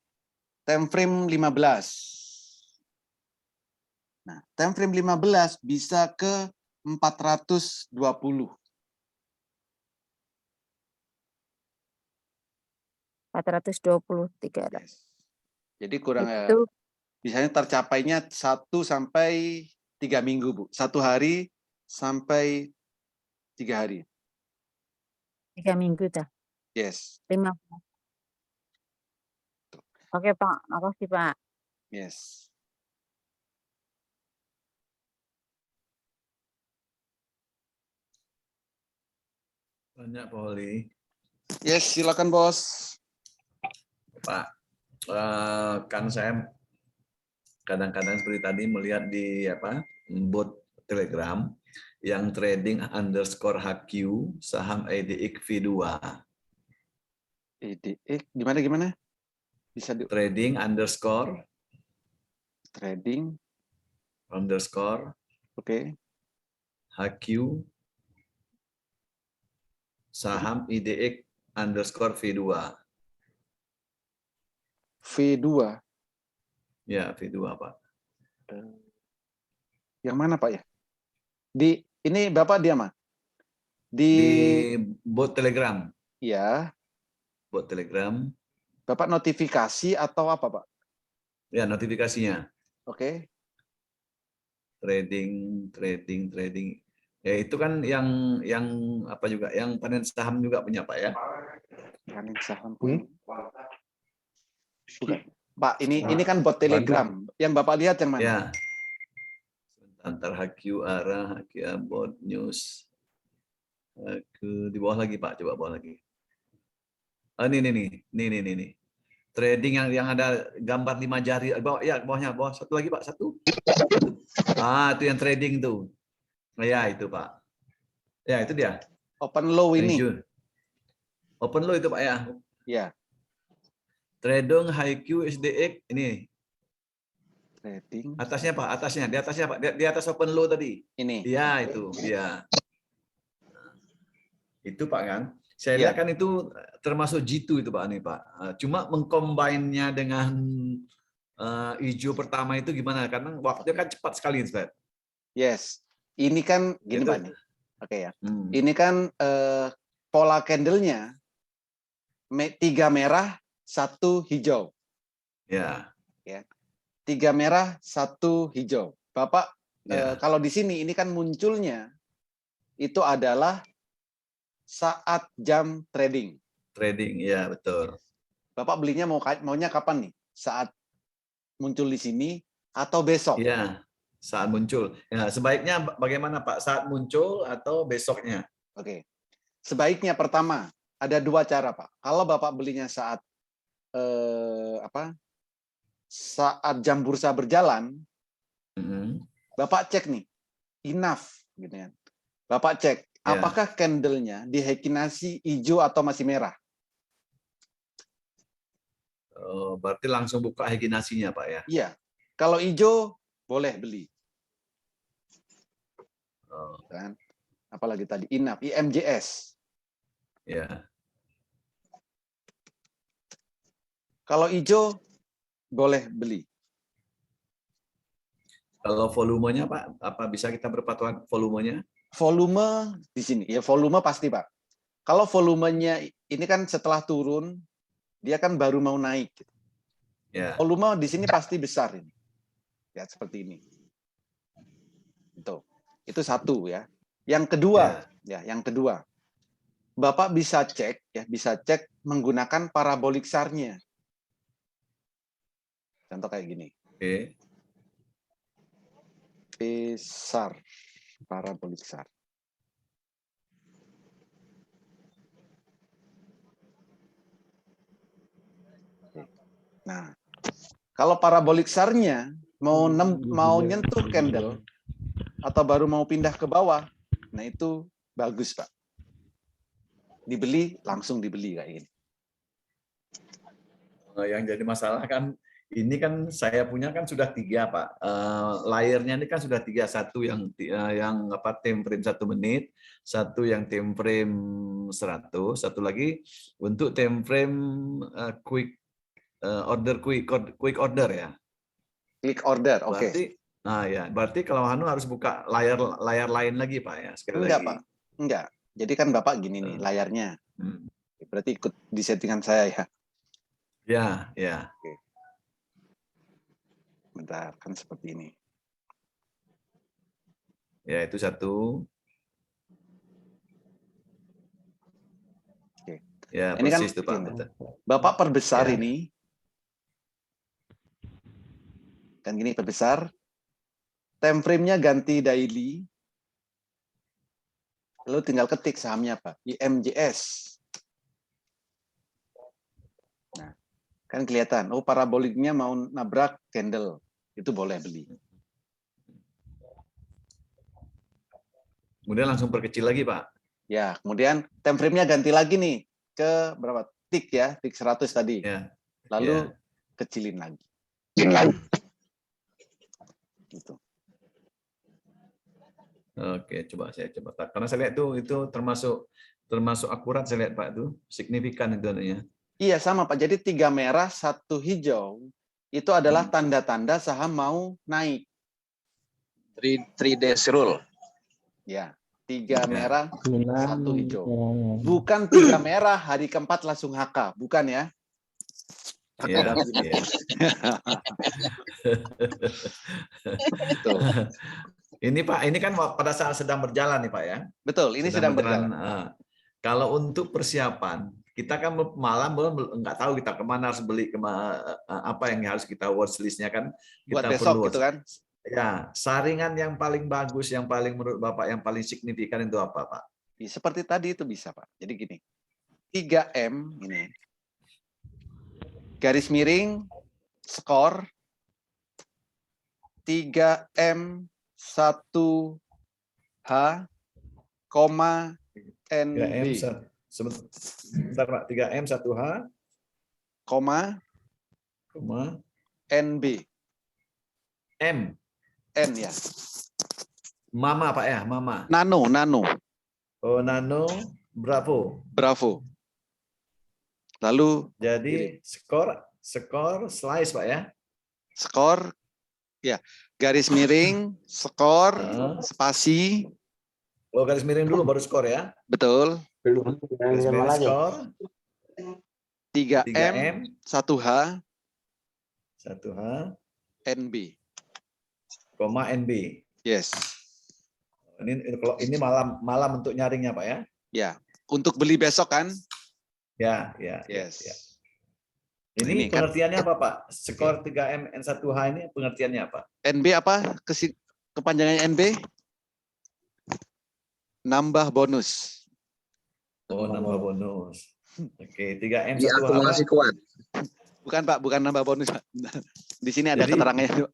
Time frame 15. Nah, time frame 15 bisa ke 420. 423. Yes. Jadi kurang Itu biasanya tercapainya 1 sampai 3 minggu, Bu. 1 hari sampai 3 hari. 3 minggu dah. Yes. 5. Oke Pak, makasih Pak. Yes. Banyak Pak Oli. Yes, silakan bos. Pak, kan saya kadang-kadang seperti tadi melihat di bot Telegram yang trading _HQ saham EDX V2. EDX gimana? Bisa Trading trading. Oke. HQ saham IDX _V2. V2. Ya, V2 Pak. Yang mana Pak ya? Ini Bapak diam, Di bot Telegram. Ya. Bot Telegram. Bapak notifikasi atau apa Pak? Ya, notifikasinya. Oke. Trading. Ya itu kan yang apa juga, yang panen saham juga punya Pak ya. Panen saham pun. Bukan. Pak, ini kan bot Telegram. Yang Bapak lihat yang mana? Ya. Antar HQ arah, HQ bot news. Di bawah lagi Pak, coba bawah lagi. Ini. Trading yang ada gambar 5 jari. Bawahnya, satu lagi Pak, satu. Itu yang trading tuh. Ya, itu Pak. Ya, itu dia. Open low ini. Open low itu Pak ya. Ya. Trading HQ SDX ini. Trading. Atasnya Pak, di atasnya Pak. Di atas open low tadi. Ini. Iya, itu. Iya. Itu Pak kan. Saya Ya. lihat kan itu termasuk G2 itu Pak nih Pak. Cuma mengcombine-nya dengan hijau pertama itu gimana? Karena waktunya kan cepat sekali, Pak. Yes. Ini kan gini Itu. Pak nih. Oke ya. Ini kan pola candle-nya 3 merah, 1 hijau. Ya. 3 merah, 1 hijau. Bapak Ya. kalau di sini ini kan munculnya itu adalah saat jam trading. Trading, ya betul. Bapak belinya maunya kapan nih? Saat muncul di sini atau besok? Iya, saat muncul. Ya, sebaiknya bagaimana Pak? Saat muncul atau besoknya? Oke. Sebaiknya pertama ada 2 cara Pak. Kalau Bapak belinya saat saat jam bursa berjalan, Bapak cek nih enough, gitu kan. Bapak cek apakah candle-nya di Heikinasi hijau atau masih merah. Berarti langsung buka Heikinasinya Pak ya? Iya. Kalau hijau boleh beli. Kan? Apalagi tadi enough, IMJS. Ya. Kalau hijau boleh beli. Kalau volumenya Pak, apa bisa kita berpatokan volumenya? Volume di sini, ya volume pasti Pak. Kalau volumenya ini kan setelah turun, dia kan baru mau naik. Ya. Volume di sini pasti besar ini. Ya seperti ini. Itu satu ya. Yang kedua, Bapak bisa cek menggunakan parabolik SAR-nya. Contoh kayak gini. Oke. SAR, parabolik SAR. Nah, kalau parabolik SAR-nya mau nyentuh candle atau baru mau pindah ke bawah, nah itu bagus Pak. Dibeli, langsung dibeli kayak gini. Yang jadi masalah kan, ini kan saya punya kan sudah 3 Pak. Layernya ini kan sudah 3, satu yang time frame 1 menit, satu yang time frame 100, satu lagi untuk time frame quick order ya. Quick order, oke. Berarti kalau harus buka layar lain lagi Pak ya, sekali Enggak lagi. Pak, enggak. Jadi kan Bapak gini nih layarnya. Berarti ikut di settingan saya ya. Ya. Oke. Bentar, kan seperti ini. Ya, itu satu. Oke. Ya, Ini kan persis tuh Pak. gini. Betul. Bapak perbesar Ya. ini. Kan gini perbesar. Time frame-nya ganti daily. Lalu tinggal ketik sahamnya apa? IMJS. Nah, kan kelihatan. Oh, paraboliknya mau nabrak candle. Itu boleh beli. Kemudian langsung perkecil lagi Pak. Ya, kemudian time frame-nya ganti lagi nih ke berapa? Tik ya, tik 100 tadi. Ya. Lalu Ya. kecilin lagi. Gitu. Oke, coba saya coba. Karena saya lihat itu termasuk akurat saya lihat Pak itu, signifikan itu artinya. Iya, sama Pak. Jadi 3 merah, 1 hijau itu adalah tanda-tanda saham mau naik. 3 days rule. Ya, 3 merah, 1 hijau. Ya. Bukan 3 merah hari keempat langsung HK, bukan ya? Iya, iya. Betul. Ini Pak, ini kan pada saat sedang berjalan nih Pak ya. Betul, ini sedang berjalan. Kalau untuk persiapan, kita kan malam nggak tahu kita kemana harus beli, apa yang harus kita watch list-nya kan. Buat Kita besok perlu gitu kan? Ya, saringan yang paling bagus, yang paling menurut Bapak yang paling signifikan itu apa Pak? Seperti tadi itu bisa Pak. Jadi gini, 3M ini. Garis miring, skor, 3M 1H, koma, 3M, NB, sebentar Pak, 3M 1H, koma, NB, M, N ya. Mama Pak ya, Mama. Nano. Oh, Nano, Bravo. Lalu Jadi skor slice Pak ya. skor, ya, garis miring, skor, spasi. Oh, garis miring dulu baru skor ya. Betul. Garis miring skor. 3M 1H, 1H, NB. koma NB. Yes. Ini malam untuk nyaringnya Pak ya. Ya, untuk beli besok kan? Ya. Yes. Ya. Ini pengertiannya apa Pak? Skor 3M N1H ini pengertiannya apa? NB apa? Kepanjangannya NB? Nambah bonus. Oh, nambah bonus. Oke, 3M 1H. Diakumulasi kuat. Bukan Pak, bukan nambah bonus Pak. Di sini ada keterangannya.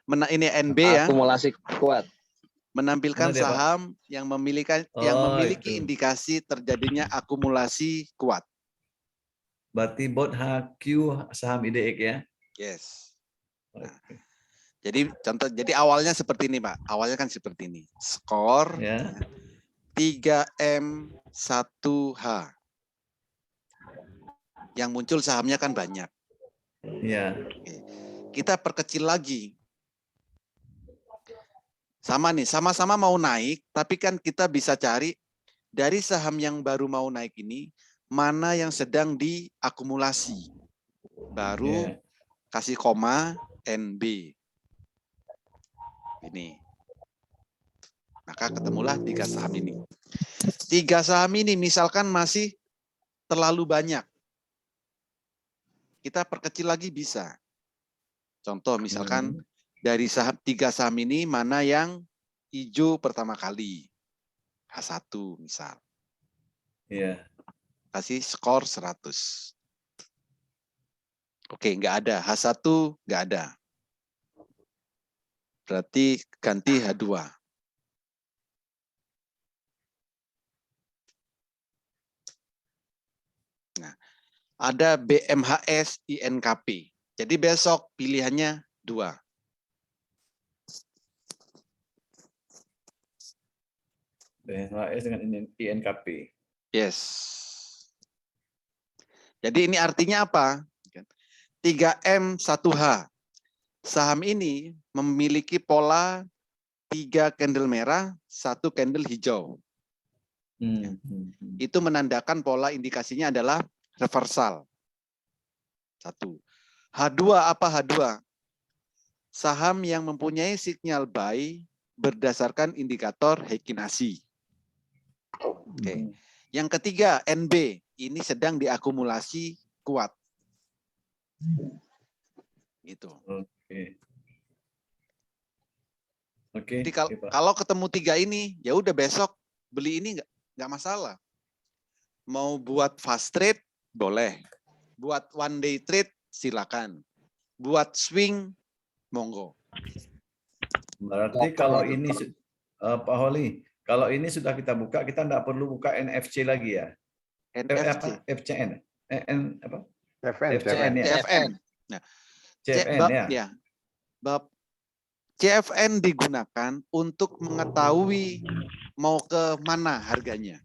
Ini NB ya. Akumulasi kuat. Menampilkan Mana dia, Pak? saham yang memiliki itu. indikasi terjadinya akumulasi kuat. Berarti bot HQ saham IDX ya? Yes. Nah, jadi awalnya seperti ini Pak. Awalnya kan seperti ini. Skor Ya. 3M 1H. Yang muncul sahamnya kan banyak. Iya. Kita perkecil lagi. Sama nih, sama-sama mau naik, tapi kan kita bisa cari dari saham yang baru mau naik ini, mana yang sedang diakumulasi. Baru kasih koma NB. Ini. Maka ketemulah 3 saham ini. 3 saham ini misalkan masih terlalu banyak. Kita perkecil lagi bisa. Contoh misalkan dari 3 saham ini mana yang hijau pertama kali. H1 misal. Iya. Kasih skor 100. Oke, nggak ada. H1 nggak ada. Berarti ganti H2. Nah, ada BMHS INKP. Jadi besok pilihannya 2. BHS dengan INKP. Yes. Jadi ini artinya apa? 3M 1H. Saham ini memiliki pola 3 candle merah, 1 candle hijau. Itu menandakan pola indikasinya adalah reversal. 1. H2 apa H2? Saham yang mempunyai sinyal buy berdasarkan indikator Heikin-Ashi. Oke. Yang ketiga, NB. Ini sedang diakumulasi kuat. Gitu. Oke. Oke. Jadi oke, Pak. kalau ketemu 3 ini, ya udah besok beli ini nggak masalah. Mau buat fast trade boleh, buat one day trade silakan, buat swing monggo. Berarti kalau ini Pak Holi, kalau ini sudah kita buka, kita nggak perlu buka NFC lagi ya? NFC, FCN, apa? FN, FCN ya. CFN. Nah, CFN ya. CFN digunakan untuk mengetahui mau ke mana harganya.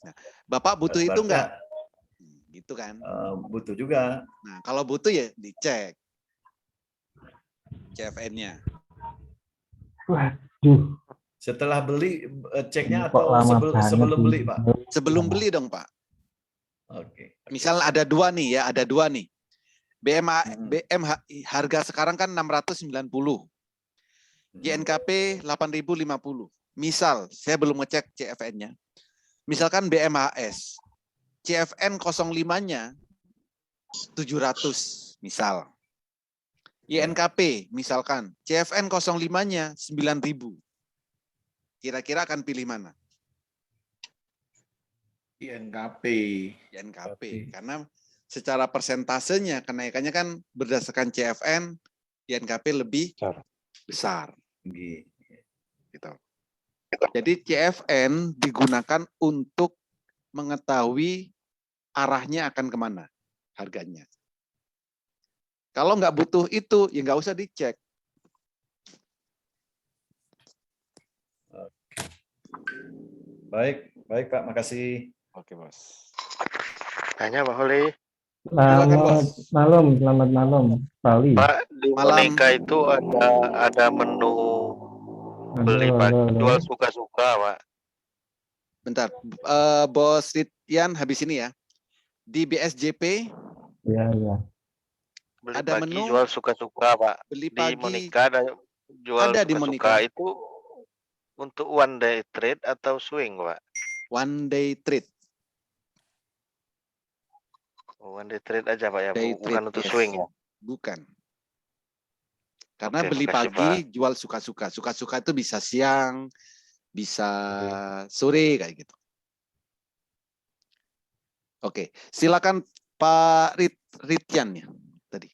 Nah, Bapak butuh itu enggak? Gitu kan? Butuh juga. Nah, kalau butuh ya dicek CFN-nya. Waduh. Setelah beli ceknya Kok atau lama sebelum banget beli, ini? Pak? Sebelum beli dong, Pak. Oke. Misal ada 2 nih ya, ada 2 nih. BM harga sekarang kan 690. JNKP 8.050. Misal, saya belum ngecek CFN-nya. Misalkan BMHS, CFN 05-nya 700, misal. YNKP, misalkan, CFN 05-nya 9.000. Kira-kira akan pilih mana? INKP. YNKP, karena secara persentasenya kenaikannya kan berdasarkan CFN, YNKP lebih besar. Gitu. Jadi CFN digunakan untuk mengetahui arahnya akan kemana harganya. Kalau nggak butuh itu, ya nggak usah dicek. Baik Pak, makasih. Oke, Bos. Tanya Pak Holi. Selamat malam, Bali. Pak, di Monika itu ada menu beli jual suka-suka, Pak. Bentar, Bos Ritian habis ini ya. Di BSJP Ya. Beli ada pagi menu jual suka-suka, Pak. beli Di pagi Monika ada jual ada di Monika. suka-suka. Itu untuk one day trade atau swing, Pak? One day trade. One day trade aja, Pak ya, Day bukan trade, untuk yes. swing ya? Bukan. Karena Oke, beli makasih, pagi, Pak. jual suka-suka. Suka-suka itu bisa siang, bisa sore kayak gitu. Oke, silakan Pak Ritian ya tadi.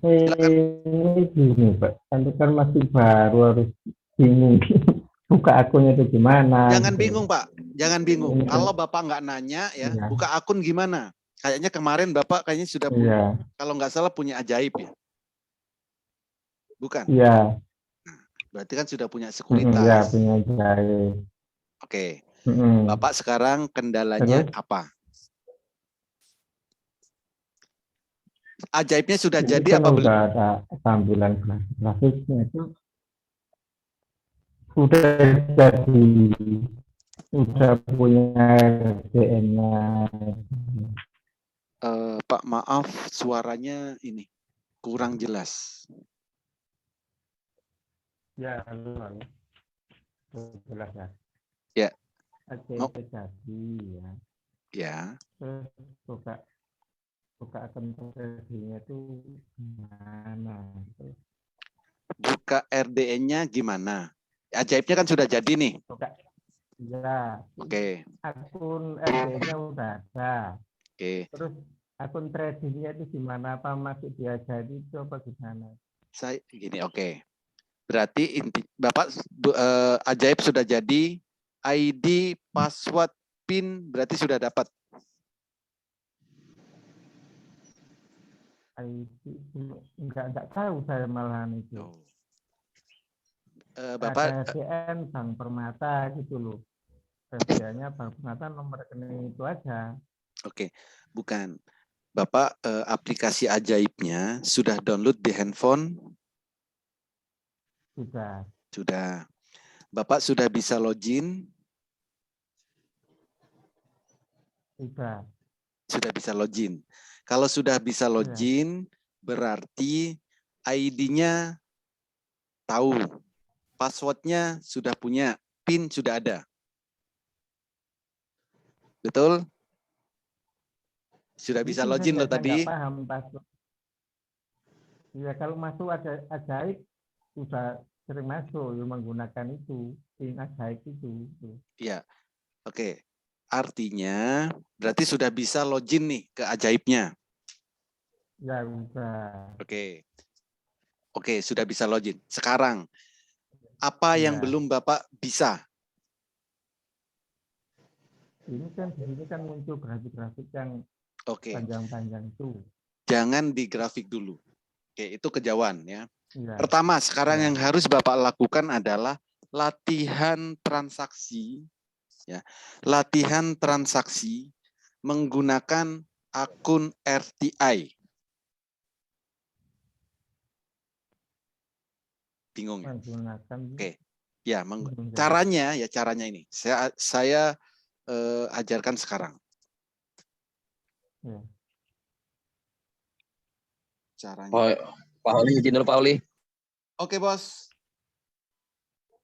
Ini gini, Pak. Anda kan masih baru, harus bingung. Buka akunnya itu gimana? Jangan gitu. bingung, Pak. Jangan bingung. Ini kan- Kalau Bapak nggak nanya ya, Iya. buka akun gimana? Kayaknya kemarin Bapak kayaknya sudah punya, Iya, kalau nggak salah punya ajaib ya. Bukan? iya. Berarti kan sudah punya Iya, sekuritas. punya jahit. Oke. Bapak sekarang kendalanya apa? Ajaibnya sudah Ini jadi kan apa belum? udah ada tampilan grafisnya itu udah jadi, udah punya RDN-nya. Pak, maaf suaranya ini kurang jelas. Ya, halo. Jelas ya. Ya. Oke, Oh. jadi ya. Ya. Terus buka akun tradingnya itu gimana? Buka RDN-nya gimana? Ajaibnya kan sudah jadi nih. Buka. Ya. Oke. Akun RDN-nya udah ada. Oke. Terus akun tradingnya itu gimana? Apa masih diajari itu apa gimana? Saya gini, oke. Berarti Bapak ajaib sudah jadi, ID, password, PIN berarti sudah dapat. Enggak tahu saya malahan itu. Bapak ada SDN Bank Permata gitu loh. SDN-nya Bank Permata, nomor rekening itu aja. Oke, bukan. Bapak aplikasi ajaibnya sudah download di handphone? Sudah. Sudah. Bapak sudah bisa login? Sudah. Sudah bisa login. Kalau sudah bisa login, berarti ID-nya tahu, passwordnya sudah punya, PIN sudah ada. Betul? Sudah bisa Itu login saja, loh saya tadi. nggak paham password. Ya kalau masuk ajaib sudah sering masuk ya, menggunakan itu PIN ajaib itu. Iya. Oke. Artinya berarti sudah bisa login nih ke ajaibnya. Ya udah. Oke. Oke, sudah bisa login. Sekarang apa yang Ya. belum Bapak bisa? Ini kan di sini kan muncul grafik-grafik yang Oke. panjang-panjang itu. Jangan di grafik dulu. Oke, itu kejauhan ya. Ya. Pertama, sekarang Ya. yang harus Bapak lakukan adalah latihan transaksi ya. Latihan transaksi menggunakan akun RTI. Bingung ya? Menggunakan. Oke. Ya, caranya ini. Saya ajarkan sekarang. Ya. Caranya. Oh, Pak Oli, izin dulu Pak Oli. Oke, Bos.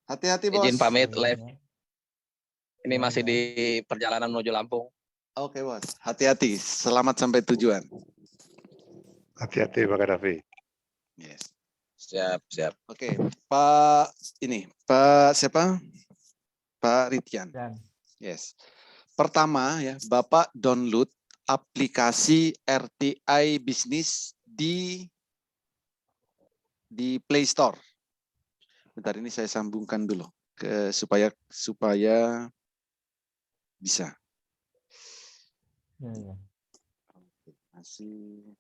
Hati-hati, Bos. Izin pamit live. Ini Ya, masih ya. di perjalanan menuju Lampung. Oke, Bos. Hati-hati. Selamat sampai tujuan. Hati-hati Pak Gaddafi. Yes. Siap, siap. Oke, Pak siapa? Pak Rityan. Dan. Yes. Pertama ya, Bapak download aplikasi RTI Bisnis di Play Store. Bentar, ini saya sambungkan dulu supaya bisa. Ya, ya. Masih.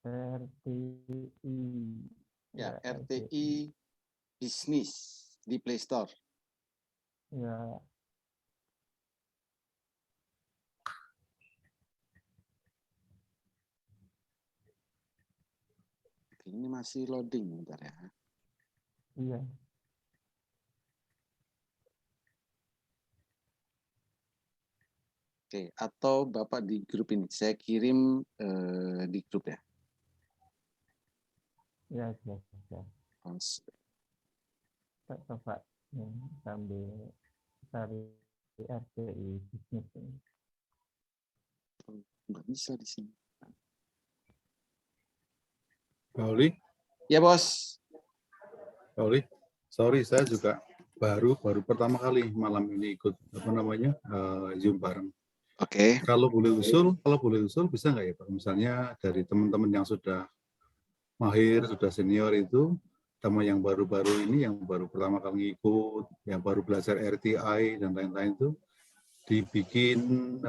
RTI. Ya, RTI Bisnis di Play Store. Ya. Ini masih loading bentar ya. Iya. Oke, atau Bapak di grup ini. Saya kirim di grup ya. Ya, ya. Kita coba sambil cari RTI Bisnis ini. Nggak bisa di sini. Pak Oli? Ya, Bos. Pak Oli, sorry saya juga baru pertama kali malam ini ikut Zoom bareng. Oke. Kalau boleh usul bisa nggak ya Pak? Misalnya dari teman-teman yang sudah mahir, sudah senior itu, sama yang baru-baru ini, yang baru pertama kali ikut, yang baru belajar RTI dan lain-lain itu, dibikin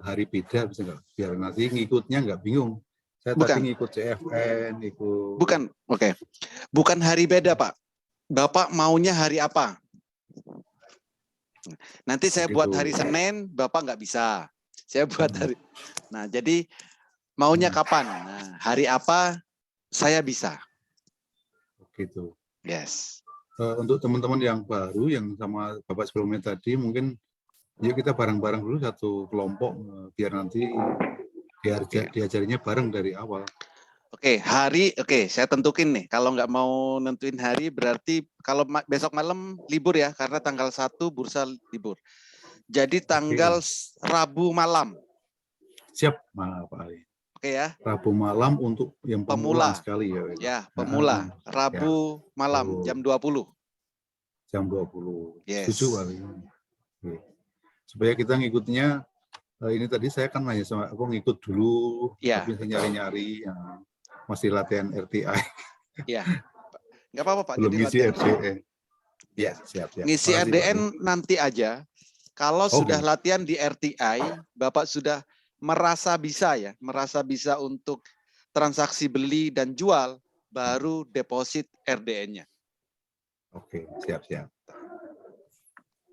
hari beda bisa nggak? Biar nanti ngikutnya nggak bingung. Saya Bukan. tadi ngikut CFN, ikut. Bukan, oke. Bukan hari beda, Pak. Bapak maunya hari apa? Nanti saya buat hari Senin, Bapak nggak bisa. Saya buat hari. Nah, jadi maunya kapan? Nah, hari apa saya bisa. Gitu. Yes. Untuk teman-teman yang baru, yang sama Bapak sebelumnya tadi, mungkin yuk kita bareng-bareng dulu satu kelompok, biar nanti diajarinya bareng dari awal. Oke, saya tentuin nih. Kalau nggak mau nentuin hari, berarti kalau besok malam libur ya, karena tanggal 1 bursa libur. Jadi tanggal Rabu malam. Siap, Pak Ali. Oke ya. Rabu malam untuk yang pemula sekali ya. Ya, pemula. Rabu malam jam 20. Jam 20. Yes. Setuju, Pak Ali. Supaya kita ngikutnya, ini tadi saya kan nanya sama aku ngikut dulu, tapi saya nyari-nyari, masih latihan RTI. Iya, nggak apa-apa Pak. Belum ngisi RDN. Ya, siap. Ngisi RDN nanti aja. Kalau sudah latihan di RTI, Bapak sudah merasa bisa untuk transaksi beli dan jual, baru deposit RDN-nya. Oke, siap.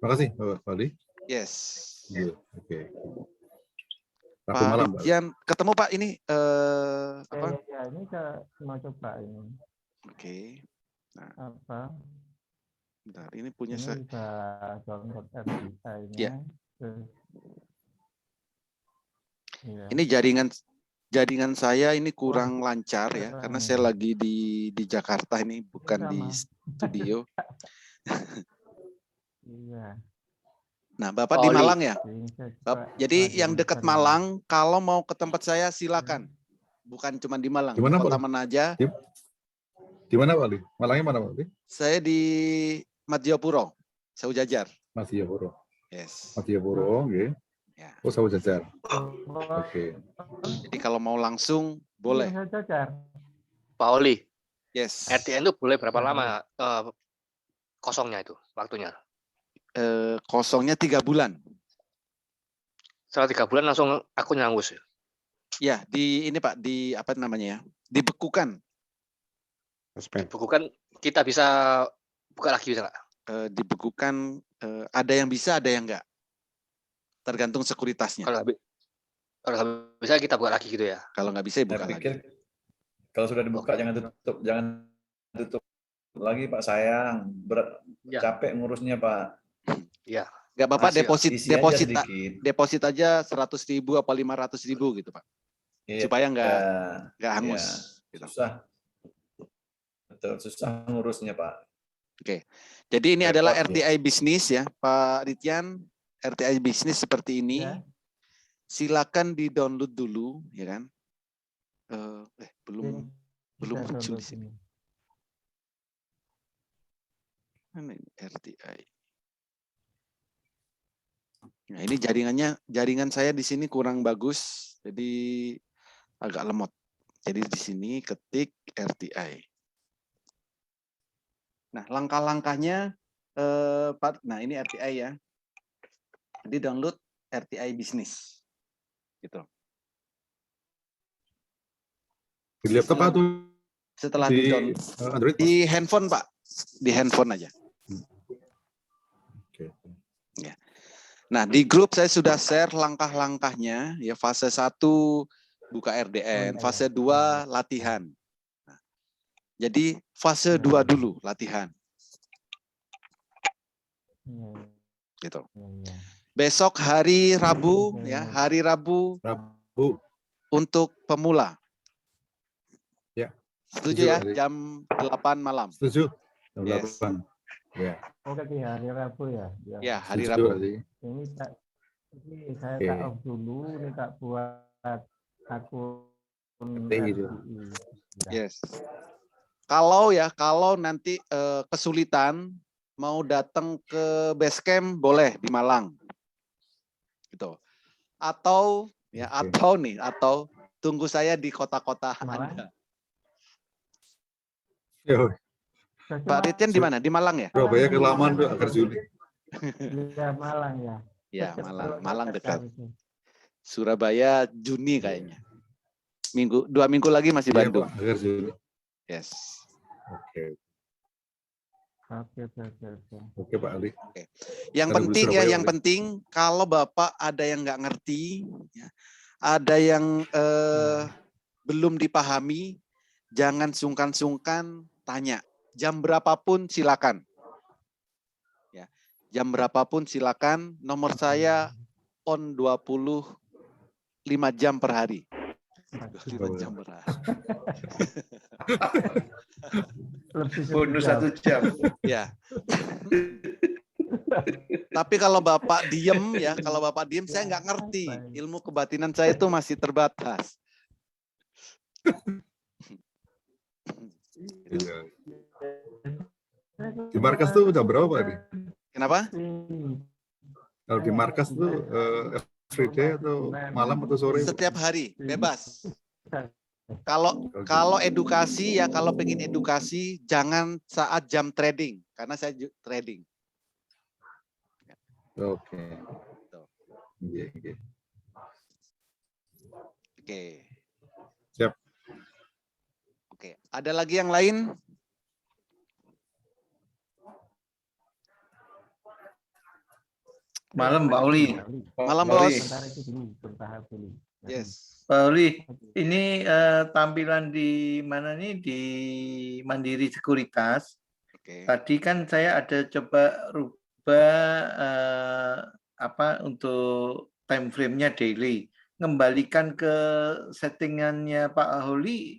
Makasih Pak Ali. Yes. Iya, oke. Rabu Pak malam, Pak. Ridjan, ketemu Pak ini apa? Ya, ini saya mau coba ini. Oke. Nah, Apa? bentar, ini punya Ini saya. bisa download RDI-nya. Ya. Iya. Ini jaringan saya ini kurang lancar ya, karena saya lagi di Jakarta ini, bukan di studio. Iya. Nah, Bapak di Malang ya? Jadi yang lagi dekat mencari. Malang, kalau mau ke tempat saya silakan. Bukan cuma di Malang, Di mana, Kota Pak? Manaja. Di mana Pak Ali? Malangnya mana Pak Ali? Saya di Madiopuro, Saujajar. Madiopuro. Yes. Madiopuro, oke. Ya. Oh, Saujajar. Oh, Oke. Jadi kalau mau langsung boleh. Saujajar. Pak Oli, Yes. RTN itu boleh berapa lama kosongnya itu waktunya? Kosongnya 3 bulan. Setelah 3 bulan langsung akun hangus. Ya, di ini Pak, di apa namanya ya? Dibekukan. Dibekukan, kita bisa buka lagi bisa nggak? Dibekukan, ada yang bisa, ada yang enggak. Tergantung sekuritasnya. Kalau nggak bisa kita buka lagi gitu ya? Kalau nggak bisa, ya buka Saya pikir lagi. kalau sudah dibuka jangan tutup lagi Pak, sayang, berat, Ya. capek ngurusnya Pak. Iya. Nggak apa-apa, Isi aja sedikit. deposit aja 100.000 apa 500.000 gitu Pak. Iya. Supaya nggak hangus. Iya. Gitu. Susah. Betul, susah ngurusnya Pak. Oke. Jadi ini Repot adalah nih. RTI bisnis ya, Pak Ridjan. RTI bisnis seperti ini. Ya. Silakan di-download dulu, ya kan? Belum Bisa muncul di download sini. ini. Mana ini RTI? Nah, ini jaringan saya di sini kurang bagus, jadi agak lemot. Jadi di sini ketik RTI. Nah, langkah-langkahnya, nah ini RTI ya. Jadi download RTI bisnis, gitu. Di laptop atau Setelah di di-download Android? Pak? di handphone Pak, di handphone aja. Oke. Ya. Nah, di grup saya sudah share langkah-langkahnya, ya fase 1 buka RDN, fase 2 latihan. Nah, jadi fase 2 dulu latihan. Gitu. Besok hari Rabu ya, hari Rabu untuk pemula. Ya. Setuju ya, Hari. jam 8 malam. Setuju. Jam Yes. 8. Ya. Oke, di hari Rabu ya. Ya, hari Setuju, Rabu. Ali. Ini saya Oke. tak off dulu, ini tak buat akun Gitu. RDI. Yes. Kalau nanti kesulitan mau datang ke base camp boleh di Malang. Gitu. Atau ya atau tunggu saya di kota-kota Anda. Yo, Pak Ridjan di mana? Di Malang ya? Surabaya ke Laman tuh akhir Juli. Iya, Malang ya. Ya, Malang dekat. Surabaya Juni kayaknya. 2 minggu lagi masih Iya, Bandung. Pak, akhir Juli. Yes. Oke. Oke, Pak Ali. Oke. Yang Kita penting tunggu ya, Surabaya, yang Ali. penting kalau Bapak ada yang nggak ngerti, ya, ada yang belum dipahami, jangan sungkan-sungkan tanya. Jam berapapun silakan. Ya, jam berapapun silakan. Nomor saya on 25 jam per hari. 25 jam per hari. Bonus 1 jam. Ya. Tapi kalau Bapak diem ya, saya nggak ngerti. Ilmu kebatinan saya itu masih terbatas. Iya. Di markas tuh jam berapa Pak Ali? Kenapa? Kalau di markas tuh everyday atau malam atau sore? Setiap hari, bebas. Kalau edukasi ya, kalau pengen edukasi jangan saat jam trading, karena saya trading. Oke. Iya. Oke. Siap. Oke, ada lagi yang lain? Malam, Pak Oli. Malam, Pak Oli. Bos. Sebentar itu dulu, bertahap dulu. Yes. Pak Oli, ini tampilan di mana nih di Mandiri Sekuritas. Oke. Tadi kan saya ada coba rubah untuk time frame-nya daily. Ngembalikan ke settingannya Pak Oli,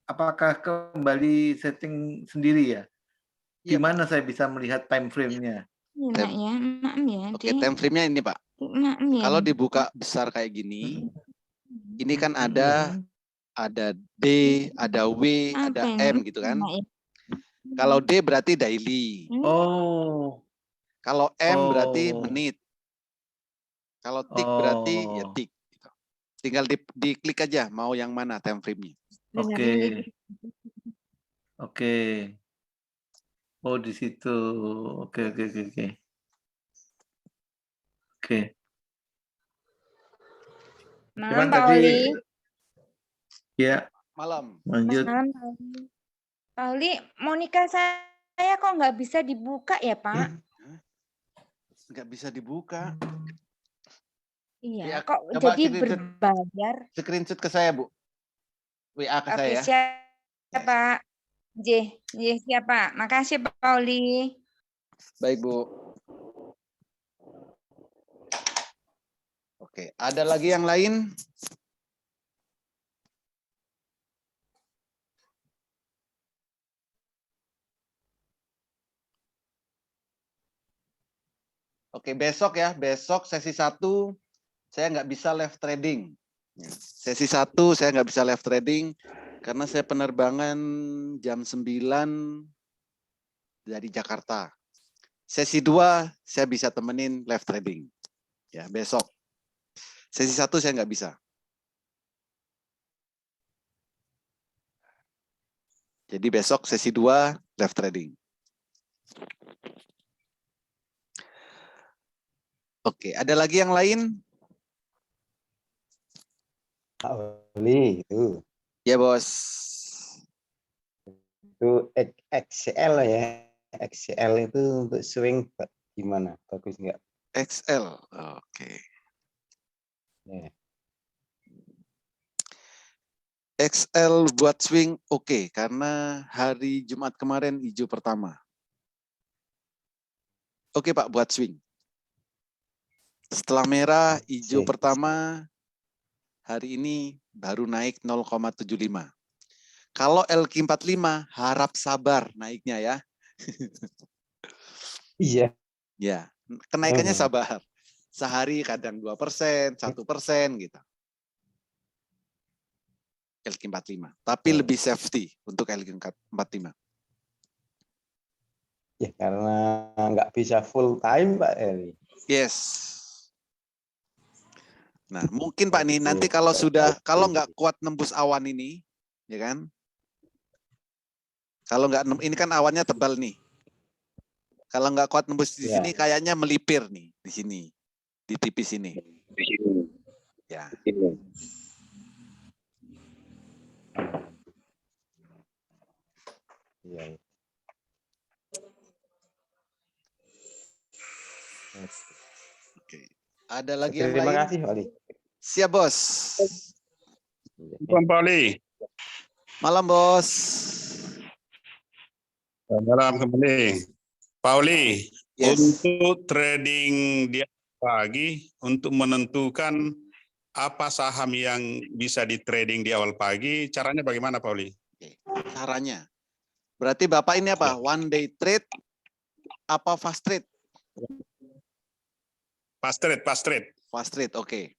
apakah kembali setting sendiri ya? Di mana saya bisa melihat time frame-nya? Iya, ya, maaf ya. Oke, time frame-nya ini, Pak. Maaf ya. Kalau dibuka besar kayak gini, ini kan ada D, ada W, ada M gitu kan. Kalau D berarti daily. Oh. Kalau M berarti menit. Kalau tik berarti ya tik. Gitu. Tinggal diklik aja mau yang mana time frame-nya. Oke. Oke. Oh, di situ. Oke. Oke. Malam, Pak Oli. Ya. Malam. Lanjut. Malam, Pak Oli. Pak Oli, Monika saya kok nggak bisa dibuka ya, Pak? Nggak bisa dibuka. Iya, Ya, kok coba jadi berbayar? Screenshot ke saya, Bu. WA ke saya. Oke, siap, Pak. Siap, Pak. Makasih, Pak Oli. Baik, Bu. Oke, ada lagi yang lain? Oke, besok ya, besok sesi 1 saya nggak bisa live trading. Sesi 1 saya nggak bisa live trading karena saya penerbangan jam 9 dari Jakarta. Sesi 2 saya bisa temenin live trading. Ya, besok. Sesi 1 saya nggak bisa. Jadi besok sesi 2 live trading. Oke, ada lagi yang lain? Pak Oli itu. Ya, Bos. Itu XL ya. XL itu untuk swing gimana? Bagus nggak? XL. Oke. Ya. XL buat swing oke, karena hari Jumat kemarin hijau pertama. Oke, Pak, buat swing. Setelah merah, hijau pertama, hari ini baru naik 0,75. Kalau LQ45 harap sabar naiknya ya. Iya. Ya, kenaikannya sabar. Sehari kadang 2%, 1% gitu. LQ45. Tapi lebih safety untuk LQ45. Ya karena nggak bisa full time, Pak Eli. Yes. Nah, mungkin Pak nih nanti kalau nggak kuat nembus awan ini, ya kan? Kalau nggak, ini kan awannya tebal nih. Kalau nggak kuat nembus di sini, kayaknya melipir nih di sini, di tipis ini. Ya. Iya. Oke. Ada lagi yang Terima lain? kasih, Pak Ali. Siap, Bos. Malam, Pak Oli. Malam, Bos. Malam kembali. Pak Oli, untuk trading di pagi, untuk menentukan apa saham yang bisa di trading di awal pagi, caranya bagaimana, Pak Oli? Caranya. Berarti Bapak ini apa? One day trade apa fast trade? Fast trade, fast trade. Fast trade, oke.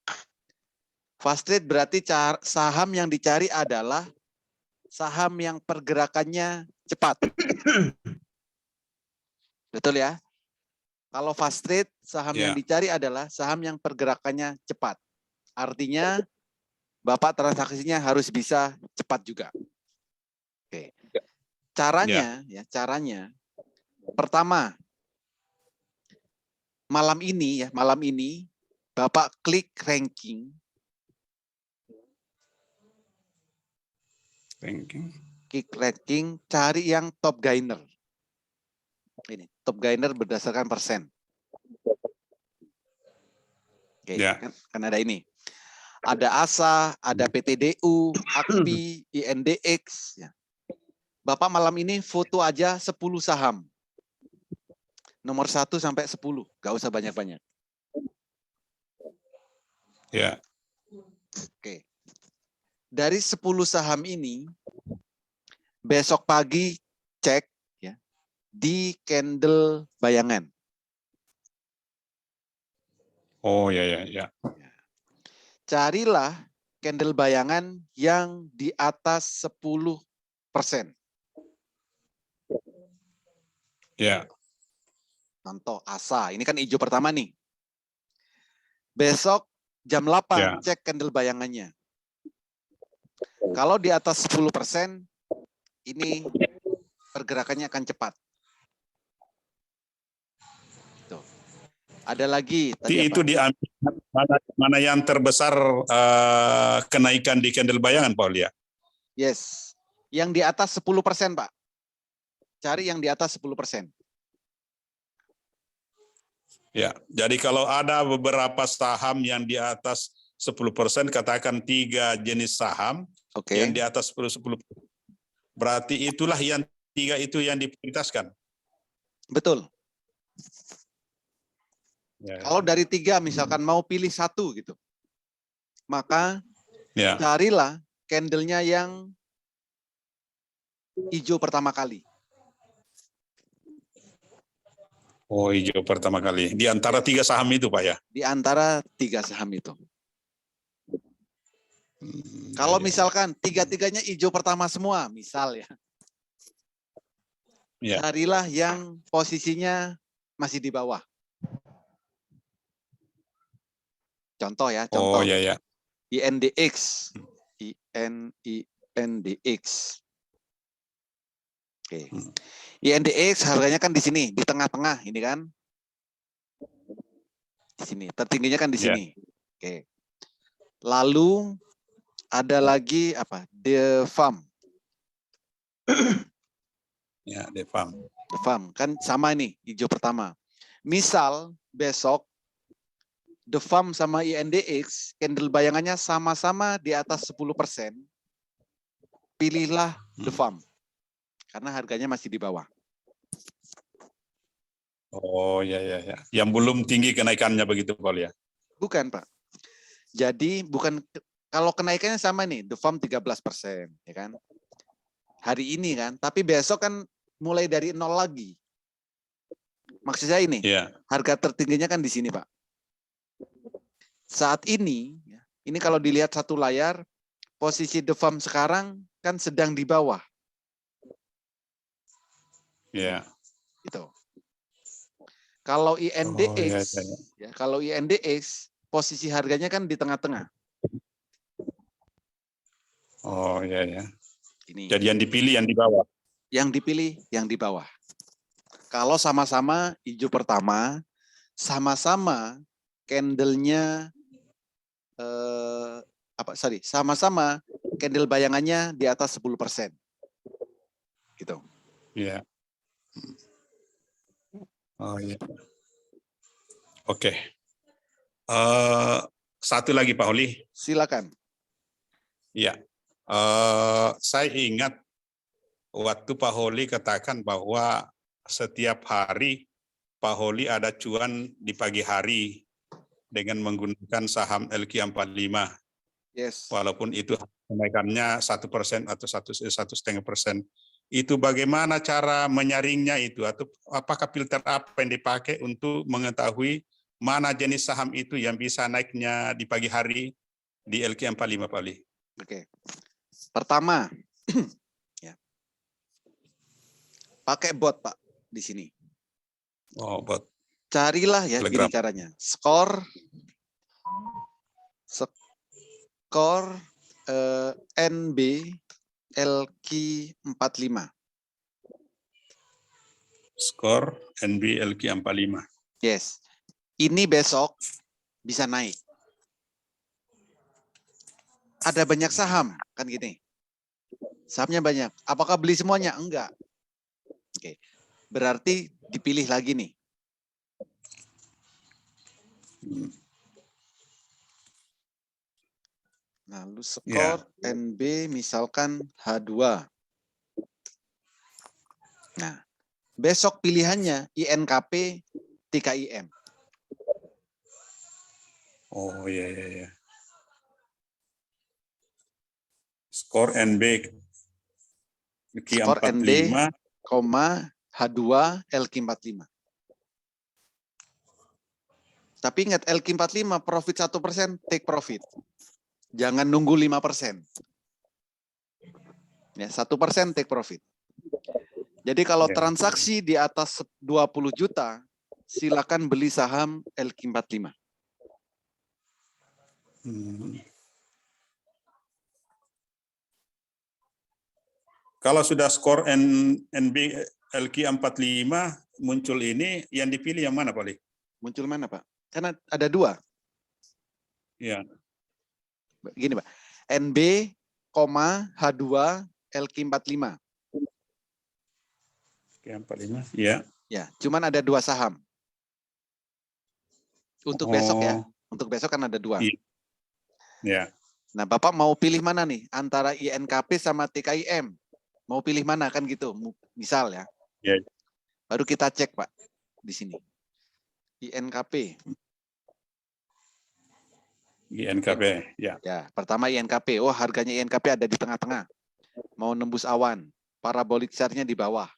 Fast trade berarti saham yang dicari adalah saham yang pergerakannya cepat. Betul ya? Kalau fast trade, saham yang dicari adalah saham yang pergerakannya cepat. Artinya, Bapak transaksinya harus bisa cepat juga. Oke. Caranya, caranya. Pertama, malam ini Bapak klik ranking. Klik ranking, cari yang top gainer. Ini top gainer berdasarkan persen. Oke, Ya. kan ada ini. Ada ASA, ada PTDU, AKPI, INDX. Ya. Bapak malam ini foto aja 10 saham. Nomor 1 sampai 10, nggak usah banyak-banyak. Ya. Oke. Dari 10 saham ini, besok pagi cek ya di candle bayangan. Oh ya. Carilah candle bayangan yang di atas 10%. Ya. Contoh ASA, ini kan hijau pertama nih. Besok jam 8 cek candle bayangannya. Kalau di atas 10%, ini pergerakannya akan cepat. Tuh. Ada lagi tadi Itu diambil mana yang terbesar kenaikan di candle bayangan, Pak Aulia? Yes. Yang di atas 10%, Pak. Cari yang di atas 10%. Ya, jadi kalau ada beberapa saham yang di atas 10%, katakan 3 jenis saham yang di atas 10%, berarti itulah yang 3 itu yang diprioritaskan. Betul. Ya. Kalau dari 3 misalkan mau pilih 1 gitu, maka carilah candlenya yang hijau pertama kali. Oh, hijau pertama kali. Di antara 3 saham itu, Pak ya? Di antara 3 saham itu. Kalau misalkan 3-3-nya hijau pertama semua, misal ya. Carilah yang posisinya masih di bawah. Contoh ya, contoh. Oh, ya. INDX. INDX. Oke. INDX harganya kan di sini, di tengah-tengah ini kan. Di sini, tertingginya kan di sini. Oke. Lalu ada lagi apa? The Farm. Ya, The Farm. The Farm kan sama nih, hijau pertama. Misal besok The Farm sama INDX, candle bayangannya sama-sama di atas 10%, pilihlah The Farm. Karena harganya masih di bawah. Oh, ya. Yang belum tinggi kenaikannya begitu, Pak ya? Bukan, Pak. Jadi bukan, kalau kenaikannya sama nih, The Farm 13%, ya kan? Hari ini kan, tapi besok kan mulai dari 0 lagi. Maksud saya ini, harga tertingginya kan di sini, Pak. Saat ini kalau dilihat satu layar, posisi The Farm sekarang kan sedang di bawah. Ya. Itu. Kalau INDX, kalau INDX posisi harganya kan di tengah-tengah. Oh, ya. Ini. Jadi yang dipilih yang di bawah. Yang dipilih yang di bawah. Kalau sama-sama hijau pertama, sama-sama candle-nya sama-sama candle bayangannya di atas 10%. Gitu. Iya. Oh iya. Oke. Satu lagi Pak Holi. Silakan. Iya. Saya ingat waktu Pak Holi katakan bahwa setiap hari Pak Holi ada cuan di pagi hari dengan menggunakan saham LQ45. Yes. Walaupun itu kenaikannya 1% atau 1,5%. Itu bagaimana cara menyaringnya itu, atau apakah filter apa yang dipakai untuk mengetahui mana jenis saham itu yang bisa naiknya di pagi hari di LQ45, Pak Ali? Oke. Pertama, ya, pakai bot, Pak, di sini. Oh, bot. Carilah ya, Telegram. gini caranya. Skor NB LQ45. Skor NB LQ45. Yes. Ini besok bisa naik. Ada banyak saham, kan gini. Sahamnya banyak. Apakah beli semuanya? Enggak. Oke. Berarti dipilih lagi nih. Lalu skor NB misalkan H2. Nah, besok pilihannya INKP, TKIM. Oh iya. Skor NB Skor NB, Q45, H2 LQ45. Tapi ingat LQ45 profit 1%, take profit. Jangan nunggu 5%. Ya, 1% take profit. Jadi kalau transaksi di atas 20 juta, silakan beli saham LQ45. Kalau sudah skor NB LQ45 muncul ini, yang dipilih yang mana Pak Ali? Muncul mana Pak? Karena ada 2. Iya. Gini Pak, NB, H2 LQ45. LQ45, iya. Ya, cuman ada 2 saham. Untuk besok ya. Untuk besok kan ada 2. Iya. Nah, Bapak mau pilih mana nih? Antara INKP sama TKIM. Mau pilih mana kan gitu, misal ya. Iya. Baru kita cek Pak di sini. INKP. INKP, ya. Ya, pertama INKP. Oh, harganya INKP ada di tengah-tengah. Mau nembus awan. Parabolik chart-nya di bawah.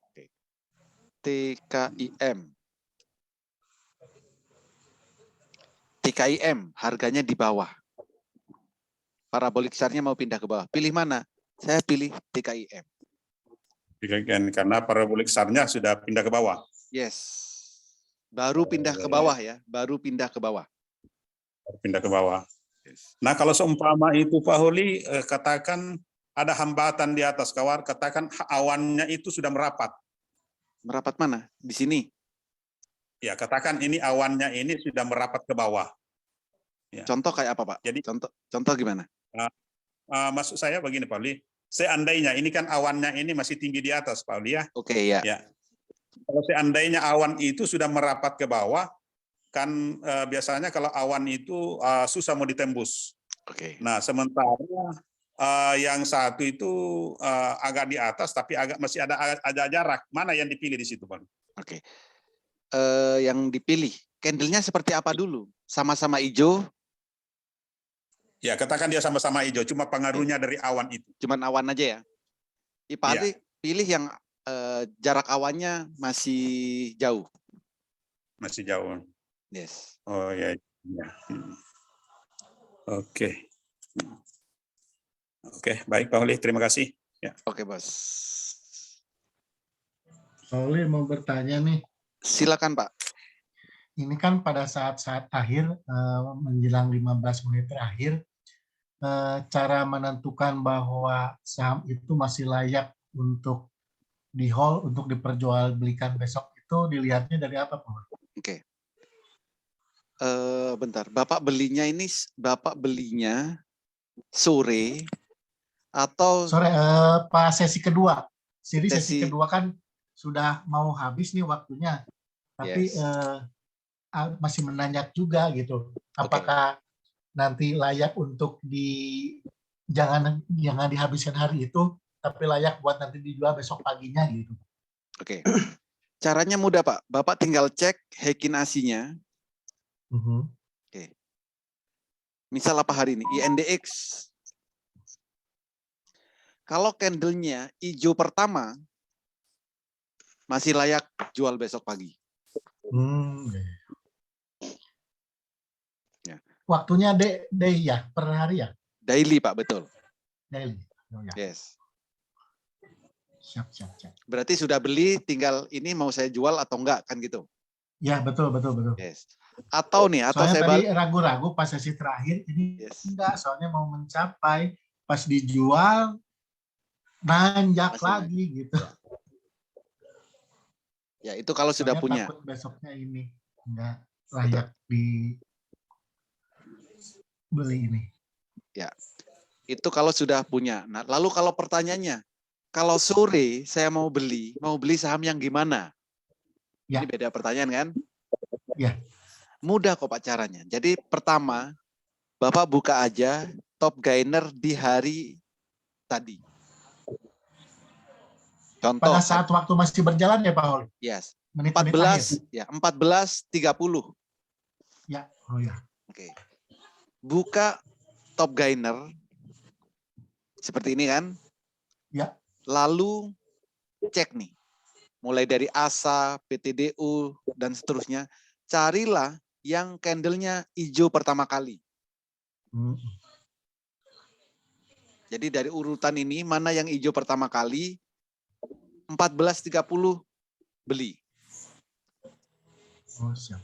Oke. TKIM. TKIM harganya di bawah. Parabolik chart-nya mau pindah ke bawah. Pilih mana? Saya pilih TKIM. TKIM karena parabolik SAR-nya sudah pindah ke bawah. Yes. Baru pindah ke bawah ya. Baru pindah ke bawah. Pindah ke bawah. Nah, kalau seumpama itu Pak Holi katakan ada hambatan di atas kawar, katakan awannya itu sudah merapat. Merapat mana? Di sini. Ya, katakan ini awannya ini sudah merapat ke bawah. Ya. Contoh kayak apa, Pak? Jadi contoh gimana? Maksud saya begini, Pak Holi. Seandainya ini kan awannya ini masih tinggi di atas, Pak Holi ya. Oke, ya. Kalau seandainya awan itu sudah merapat ke bawah, kan biasanya kalau awan itu susah mau ditembus. Oke. Nah, sementara yang satu itu agak di atas, tapi masih ada jarak. Mana yang dipilih di situ, Pak? Oke. Yang dipilih, candle-nya seperti apa dulu? Sama-sama hijau? Ya, katakan dia sama-sama hijau, cuma pengaruhnya dari awan itu. Cuman awan aja ya? Pak pilih yang jarak awannya masih jauh. Masih jauh. Yes. Oh ya. Oke. Oke, baik Pak Holi, terima kasih. Ya. Oke, Bos. Pak Holi mau bertanya nih. Silakan, Pak. Ini kan pada saat-saat akhir, menjelang 15 menit terakhir, cara menentukan bahwa saham itu masih layak untuk di-hold, untuk diperjualbelikan besok itu dilihatnya dari apa, Pak? Oke. Bentar, Bapak belinya sore atau sore, pas sesi kedua. Jadi sesi kedua kan sudah mau habis nih waktunya, tapi masih menanjak juga gitu. Apakah nanti layak untuk jangan dihabiskan hari itu, tapi layak buat nanti dijual besok paginya gitu. Oke. Caranya mudah, Pak. Bapak tinggal cek Heikin ASI-nya. Oke. Misal apa hari ini? INDX. Kalau candle-nya hijau pertama, masih layak jual besok pagi. Ya. Waktunya day ya, per hari ya? Daily, Pak, betul. Daily. Oh, ya. Yes. Siap. Berarti sudah beli, tinggal ini mau saya jual atau enggak, kan gitu? Ya, betul. Yes. Atau soalnya tadi ragu-ragu pas sesi terakhir, ini enggak, soalnya mau mencapai, pas dijual, nanjak lagi gitu. Ya, itu kalau sudah punya. Takut besoknya ini enggak layak dibeli ini. Ya, itu kalau sudah punya. Nah, lalu kalau pertanyaannya, kalau sore saya mau beli saham yang gimana? Ya. Ini beda pertanyaan kan? Ya. Mudah kok Pak caranya. Jadi pertama, Bapak buka aja top gainer di hari tadi. Contoh. Pada saat waktu masih berjalan ya Pak Oli? Yes. Menit-menit akhir. 14.30. Ya, oh ya. Oke. Buka top gainer seperti ini kan? Ya. Lalu cek nih. Mulai dari ASA, PTDU dan seterusnya, carilah yang candlenya hijau pertama kali. Jadi dari urutan ini mana yang hijau pertama kali? 14.30 beli. Oh, siap.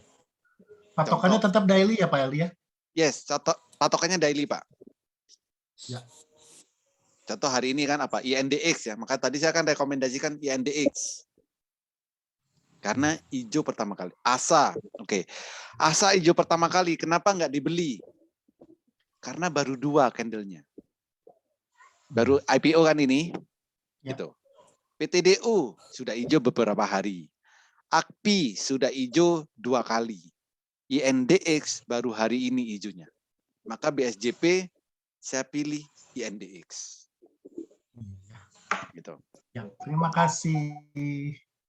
Patokannya tetap daily ya Pak Eli ya? Yes, patokannya daily Pak. Ya. Contoh hari ini kan apa? INDX ya. Maka tadi saya akan rekomendasikan INDX. Karena hijau pertama kali. ASA, oke. ASA hijau pertama kali, kenapa nggak dibeli? Karena baru 2 candlenya. Baru IPO kan ini, gitu. PTDU sudah hijau beberapa hari. AKPI sudah hijau 2 kali. INDX baru hari ini hijaunya. Maka BSJP saya pilih INDX. Gitu. Ya, terima kasih.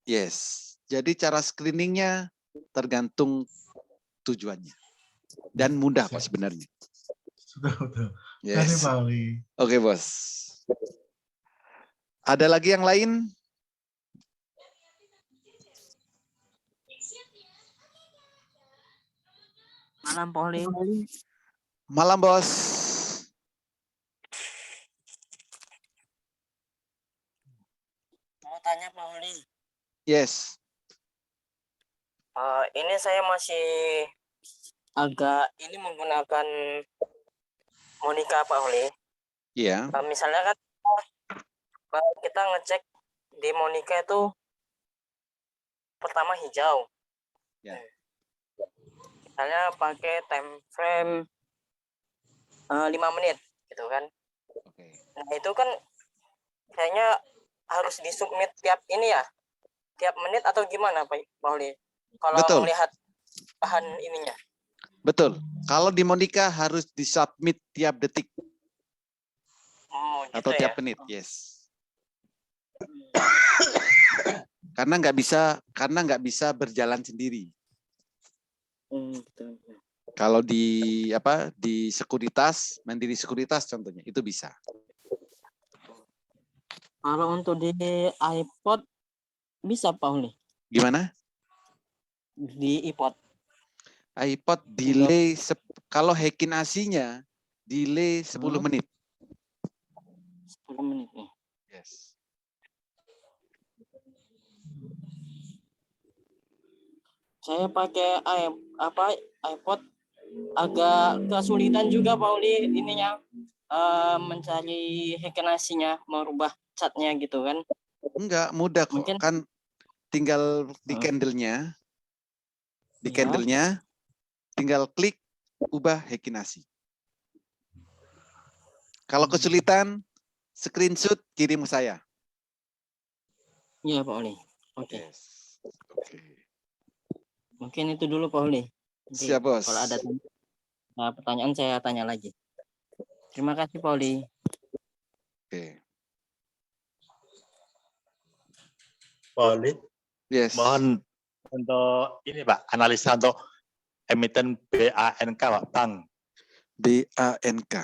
Yes. Jadi cara screeningnya tergantung tujuannya. Dan mudah kok sebenarnya. Sudah, betul. Yes. Terima kasih Pak Oli. Oke, Bos. Ada lagi yang lain? Malam, Pak Oli. Malam, Bos. Mau tanya Pak Oli. Yes. Ini saya masih agak ini menggunakan Monica Pak Oli. Iya. Misalnya kan kita ngecek di Monica itu pertama hijau. Ya. Misalnya pakai time frame 5 menit gitu kan. Oke. Nah itu kan kayaknya harus disubmit tiap ini ya, tiap menit atau gimana Pak Oli? Kalau Betul. melihat bahan ininya. Betul. Kalau di Monica harus disubmit tiap detik. Oh, gitu atau tiap ya? menit, yes. Karena nggak bisa berjalan sendiri. Betul. Kalau di sekuritas, Mandiri Sekuritas contohnya itu bisa. Kalau untuk di iPod bisa Pak Oli? Gimana? Di iPod. iPod delay kalau Hekinasinya delay 10 menit. 10 menit nih. Yes. Saya pakai iPod agak kesulitan juga Pak Oli ininya mencari Hekinasinya, merubah catnya gitu kan. Enggak, mudah kok. Mungkin Kan tinggal di candlenya. Di candlenya tinggal klik ubah Hekinasi. Kalau kesulitan, screenshot kirim ke saya. Iya Pak Oli. Oke. Yes. Oke. Mungkin itu dulu Pak Oli. Nanti Siap, Bos. kalau ada pertanyaan saya tanya lagi. Terima kasih Pak Oli. Oke. Pak Oli. Yes. Mohon untuk ini Pak, analisa untuk emiten BANK Pak, Bank. BANK.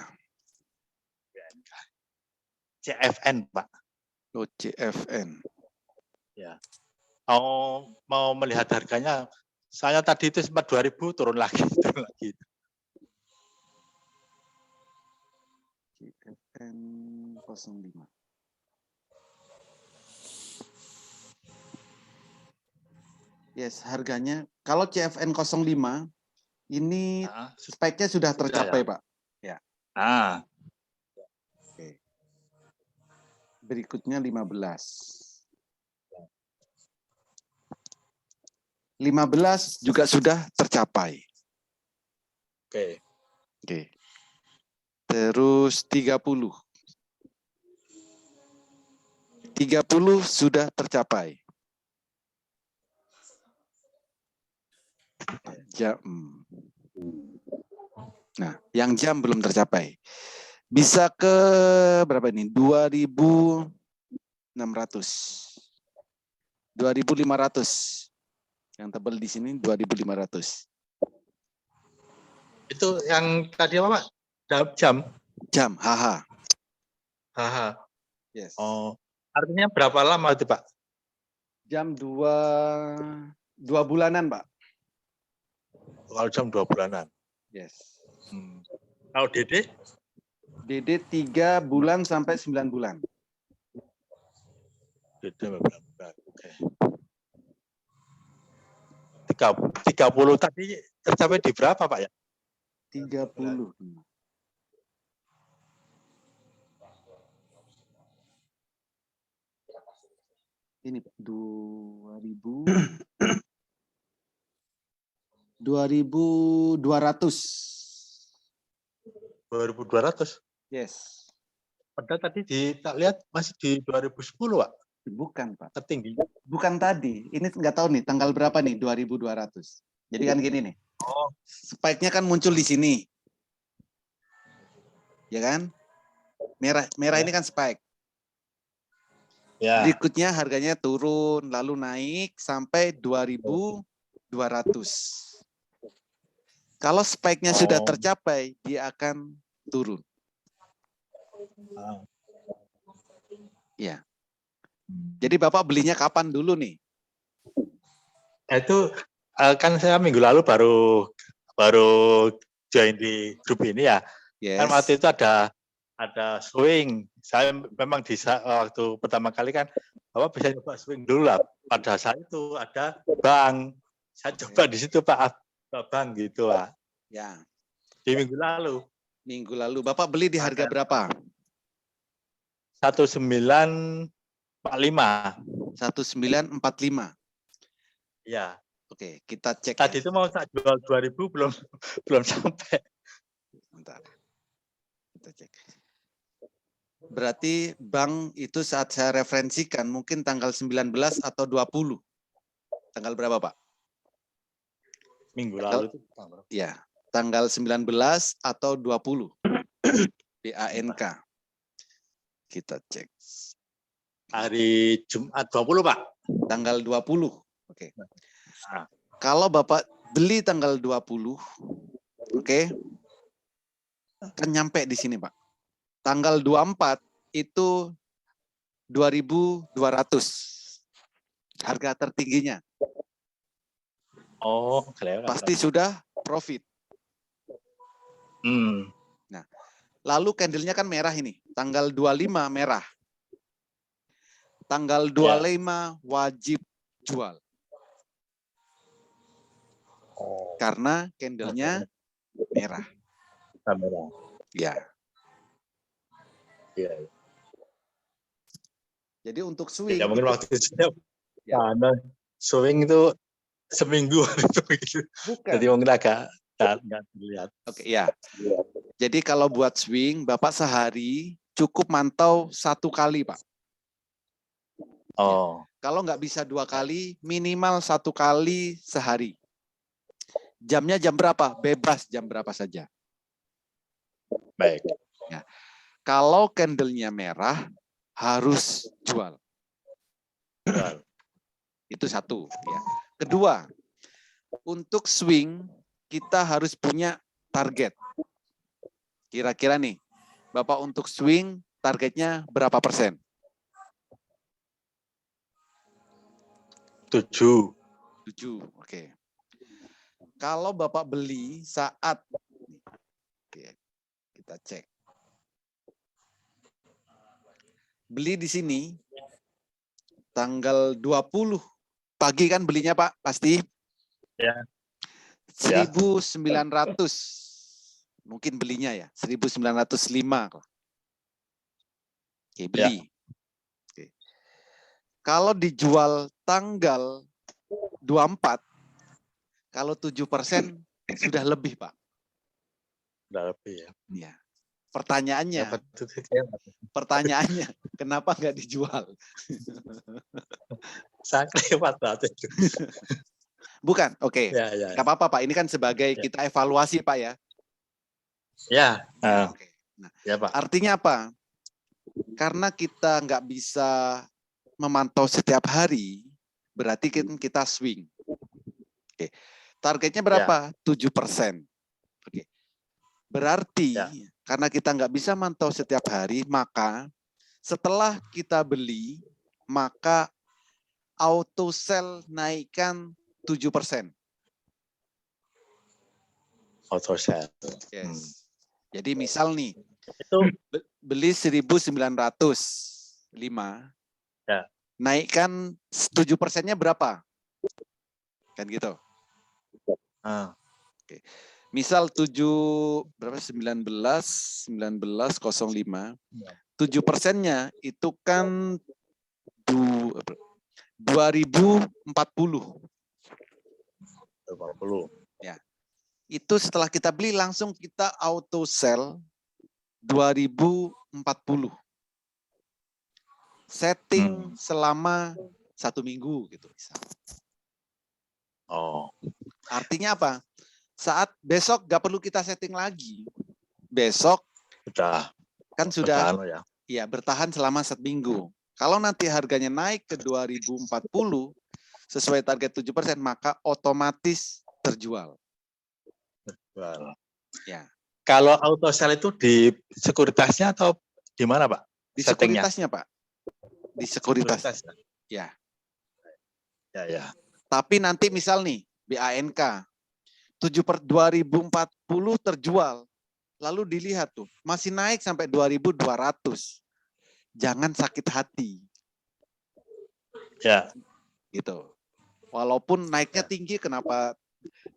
CFN Pak. Oh, CFN. Ya. Mau melihat harganya, saya tadi itu sempat 2.000 turun lagi. CFN 05. Yes, harganya kalau CFN 05 ini speknya sudah tercapai, ya? Pak. Ya. Oke. Berikutnya 15. 15 juga sudah tercapai. Oke. Oke. Terus 30. 30 sudah tercapai. Jam. Nah, yang jam belum tercapai. Bisa ke berapa ini? 2.600. 2.500. Yang tebal di sini 2.500. Itu yang tadi apa, Pak? Jam? Jam, HH. HH. Yes. Oh, artinya berapa lama itu, Pak? Jam 2 bulanan, Pak. Kalau jam 2 bulanan. Yes. Kalau DD? DD 3 bulan sampai 9 bulan. DD 9 bulan. Oke. 30 tadi tercapai di berapa, Pak ya? 30. Ini 2.200. 2.200. Yes. Padahal tadi tak lihat masih di 2010, Pak. Bukan, Pak. Tertinggi. Bukan tadi. Ini nggak tahu nih tanggal berapa nih 2.200. Jadi kan gini nih. Oh. Spike-nya kan muncul di sini. Ya kan? Merah ini kan spike. Ya. Berikutnya harganya turun lalu naik sampai 2.200. Kalau spike-nya sudah tercapai, dia akan turun. Ya. Jadi Bapak belinya kapan dulu nih? Itu kan saya minggu lalu baru join di grup ini ya. Yes. Kan waktu itu ada swing. Saya memang di waktu pertama kali kan Bapak bisa coba swing dulu lah. Pada saat itu ada bank. Saya coba di situ Pak bank gitu Pak. Ya. Di minggu lalu. Minggu lalu Bapak beli di harga berapa? 1945. 1945. Ya. Oke, kita cek. Tadi itu mau tak jual 2.000 belum sampai. Bentar. Kita cek. Berarti bank itu saat saya referensikan mungkin tanggal 19 atau 20. Tanggal berapa, Pak? Minggu lalu itu. Ya, tanggal 19 atau 20. BANK. Kita cek. Hari Jumat 20, Pak. Tanggal 20. Oke. Nah, kalau Bapak beli tanggal 20, oke, kan nyampe di sini, Pak. Tanggal 24 itu 2.200. Harga tertingginya. Oh, kelewatan. Pasti sudah profit. Nah, lalu candlenya kan merah ini. Tanggal 25 merah. Tanggal 25 wajib jual. Karena candlenya merah. Merah. Ya. Ya. Jadi untuk swing. Ya mungkin waktu itu karena swing itu seminggu gitu. Bukan. Jadi mungkin agak nggak terlihat. Oke, ya. Jadi kalau buat swing, Bapak sehari cukup mantau 1 kali, Pak. Oh. Kalau nggak bisa 2 kali, minimal 1 kali sehari. Jamnya jam berapa? Bebas jam berapa saja. Baik. Ya. Kalau candlenya merah, harus jual. Itu satu. Ya. Kedua, untuk swing, kita harus punya target. Kira-kira nih, Bapak untuk swing, targetnya berapa persen? 7. Oke. Kalau Bapak beli saat, oke, kita cek. Beli di sini, tanggal 20 pagi kan belinya Pak, pasti? Ya. 1.900. Mungkin belinya ya, 1.905. Oke, beli. Ya. Oke. Kalau dijual tanggal 24, kalau 7% sudah lebih, Pak. Sudah lebih ya. Ya. Pertanyaannya, kenapa nggak dijual? Saya lewat berarti. Bukan, oke. Ya. Nggak apa-apa, Pak. Ini kan sebagai kita evaluasi, Pak ya. Ya. Oke. Nah, Ya, Pak. artinya apa? Karena kita nggak bisa memantau setiap hari, berarti kita swing. Oke. Targetnya berapa? 7%. Oke. Berarti karena kita nggak bisa mantau setiap hari, maka setelah kita beli, maka auto sell naikkan 7%. Auto sell. Yes. Jadi misal nih, Itu beli 1.905, ya. naikkan 7%-nya berapa? Kan gitu. Oke. Misal 19.05, 7%-nya itu kan 2040. Ya. Itu setelah kita beli langsung kita auto sell 2040. Setting selama 1 minggu gitu misal. Oh. Artinya apa? Saat besok nggak perlu kita setting lagi. Besok kan sudah ya bertahan selama 1 minggu. Kalau nanti harganya naik ke 2040 sesuai target 7%, maka otomatis terjual. Ya. Kalau auto sell itu di sekuritasnya atau di mana, Pak? Di Settingnya? sekuritasnya, Pak. Di sekuritas. Ya. Ya. Tapi nanti misal nih BANK 2040 terjual. Lalu dilihat tuh, masih naik sampai 2.200. Jangan sakit hati. Ya. Gitu. Walaupun naiknya tinggi, kenapa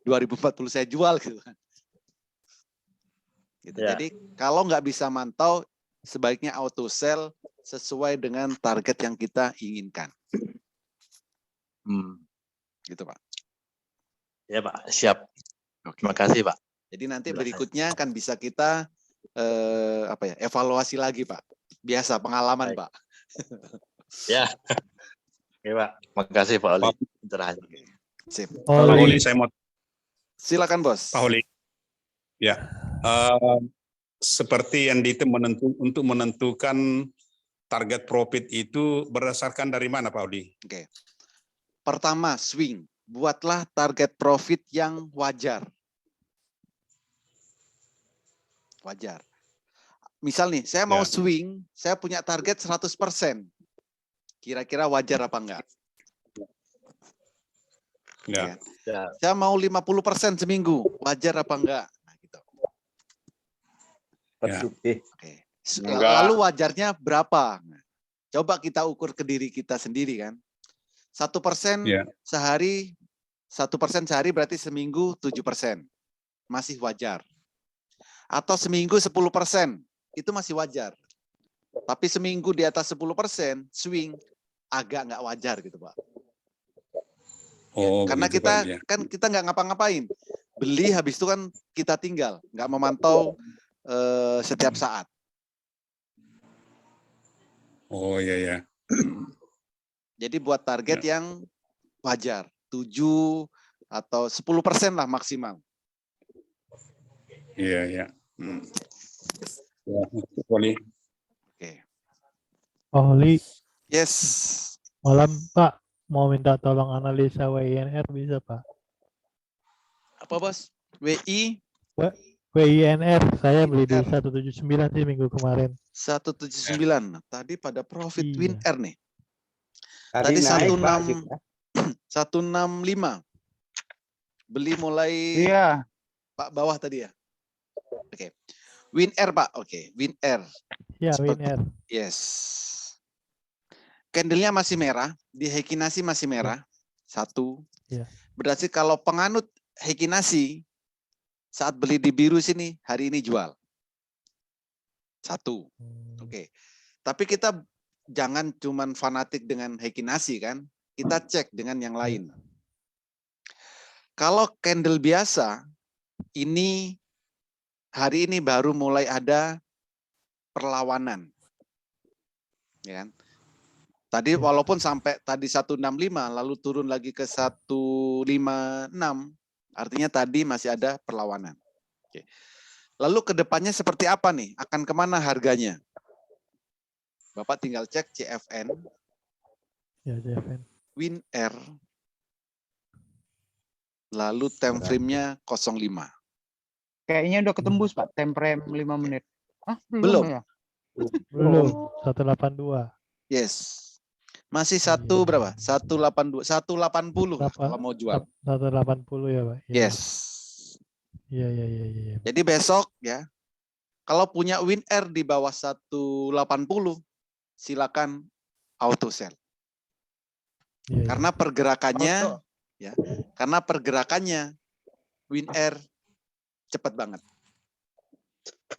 2040 saya jual gitu kan. Gitu. Ya. Jadi kalau nggak bisa mantau, sebaiknya auto sell sesuai dengan target yang kita inginkan. Gitu, Pak. Ya, Pak. Siap. Terima kasih, Pak. Jadi nanti berikutnya kan bisa kita evaluasi lagi, Pak. Biasa pengalaman, Pak. Ya. Oke, Pak. Makasih, Pak Oli. Sip. Pak Oli, saya mau. Silakan, Bos. Pak Oli. Ya. Seperti yang untuk menentukan target profit itu berdasarkan dari mana, Pak Oli? Oke. Pertama, swing. Buatlah target profit yang wajar. Wajar. Misal nih, saya mau swing, saya punya target 100%. Kira-kira wajar apa enggak? Ya. Saya mau 50% seminggu, wajar apa enggak? Nah, gitu. Oke. Lalu wajarnya berapa? Nah, coba kita ukur ke diri kita sendiri kan. 1% sehari, 1% sehari berarti seminggu 7%. Masih wajar. Atau seminggu 10%, itu masih wajar. Tapi seminggu di atas 10%, swing, agak nggak wajar gitu, Pak. Oh, karena begitu, kita Pak, ya. kan kita nggak ngapa-ngapain. Beli habis itu kan kita tinggal, nggak memantau setiap saat. Oh, iya. Jadi buat target yang wajar, 7 atau 10% lah maksimal. Iya. Ya, Pak Oli. Oke. Pak Oli. Yes. Malam, Pak. Mau minta tolong analisa WINR bisa, Pak? Apa, Bos? WI? WINR. Saya beli di 179 sih minggu kemarin. 179. Tadi pada profit WinR nih. Tadi Tadi naik, Pak. 165. Beli mulai Pak bawah tadi ya. Oke. WinR, Pak. Oke, WinR. Ya, WinR. Yes. Candlenya masih merah, di Heikinasi masih merah. 1. Ya. Berarti kalau penganut Heikinasi saat beli di biru sini, hari ini jual. 1. Oke. Tapi kita jangan cuman fanatik dengan Heikinasi kan. Kita cek dengan yang lain. Kalau candle biasa, ini hari ini baru mulai ada perlawanan. Ya kan? Tadi walaupun sampai tadi 165 lalu turun lagi ke 156, artinya tadi masih ada perlawanan. Oke. Lalu ke depannya seperti apa nih? Akan kemana harganya? Bapak tinggal cek CFN, Ya, JFN. WinR, lalu time frame-nya 05. Kayaknya udah ketembus Pak, time frame 5 menit. Ah, Belum. ya? Belum, 182. Yes. Masih satu berapa? 182, 180 lah kalau mau jual. 180 ya, Pak. Ya. Yes. Iya. Jadi besok ya, kalau punya WinR di bawah 180, silakan auto sell. Iya. Karena pergerakannya ya, karena pergerakannya WinR cepat banget.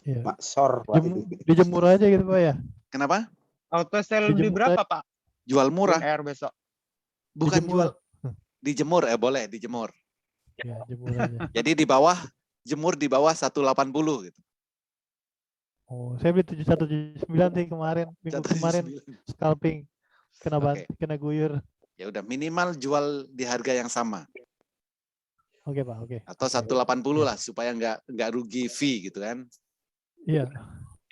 Iya. Maksor, Pak. Dijemur aja gitu, Pak ya. Kenapa? Auto sell di Dijemur berapa aja. Pak? Jual murah. WinR besok. Bukan Dijemur. jual. Dijemur, boleh dijemur. Ya, jemur aja. Jadi di bawah, jemur di bawah 180 gitu. Oh, saya beli 179 sih kemarin, minggu kemarin scalping. Kena guyur. Ya udah, minimal jual di harga yang sama. Oke, Pak, oke. Atau 180 lah supaya nggak rugi fee gitu kan. Iya.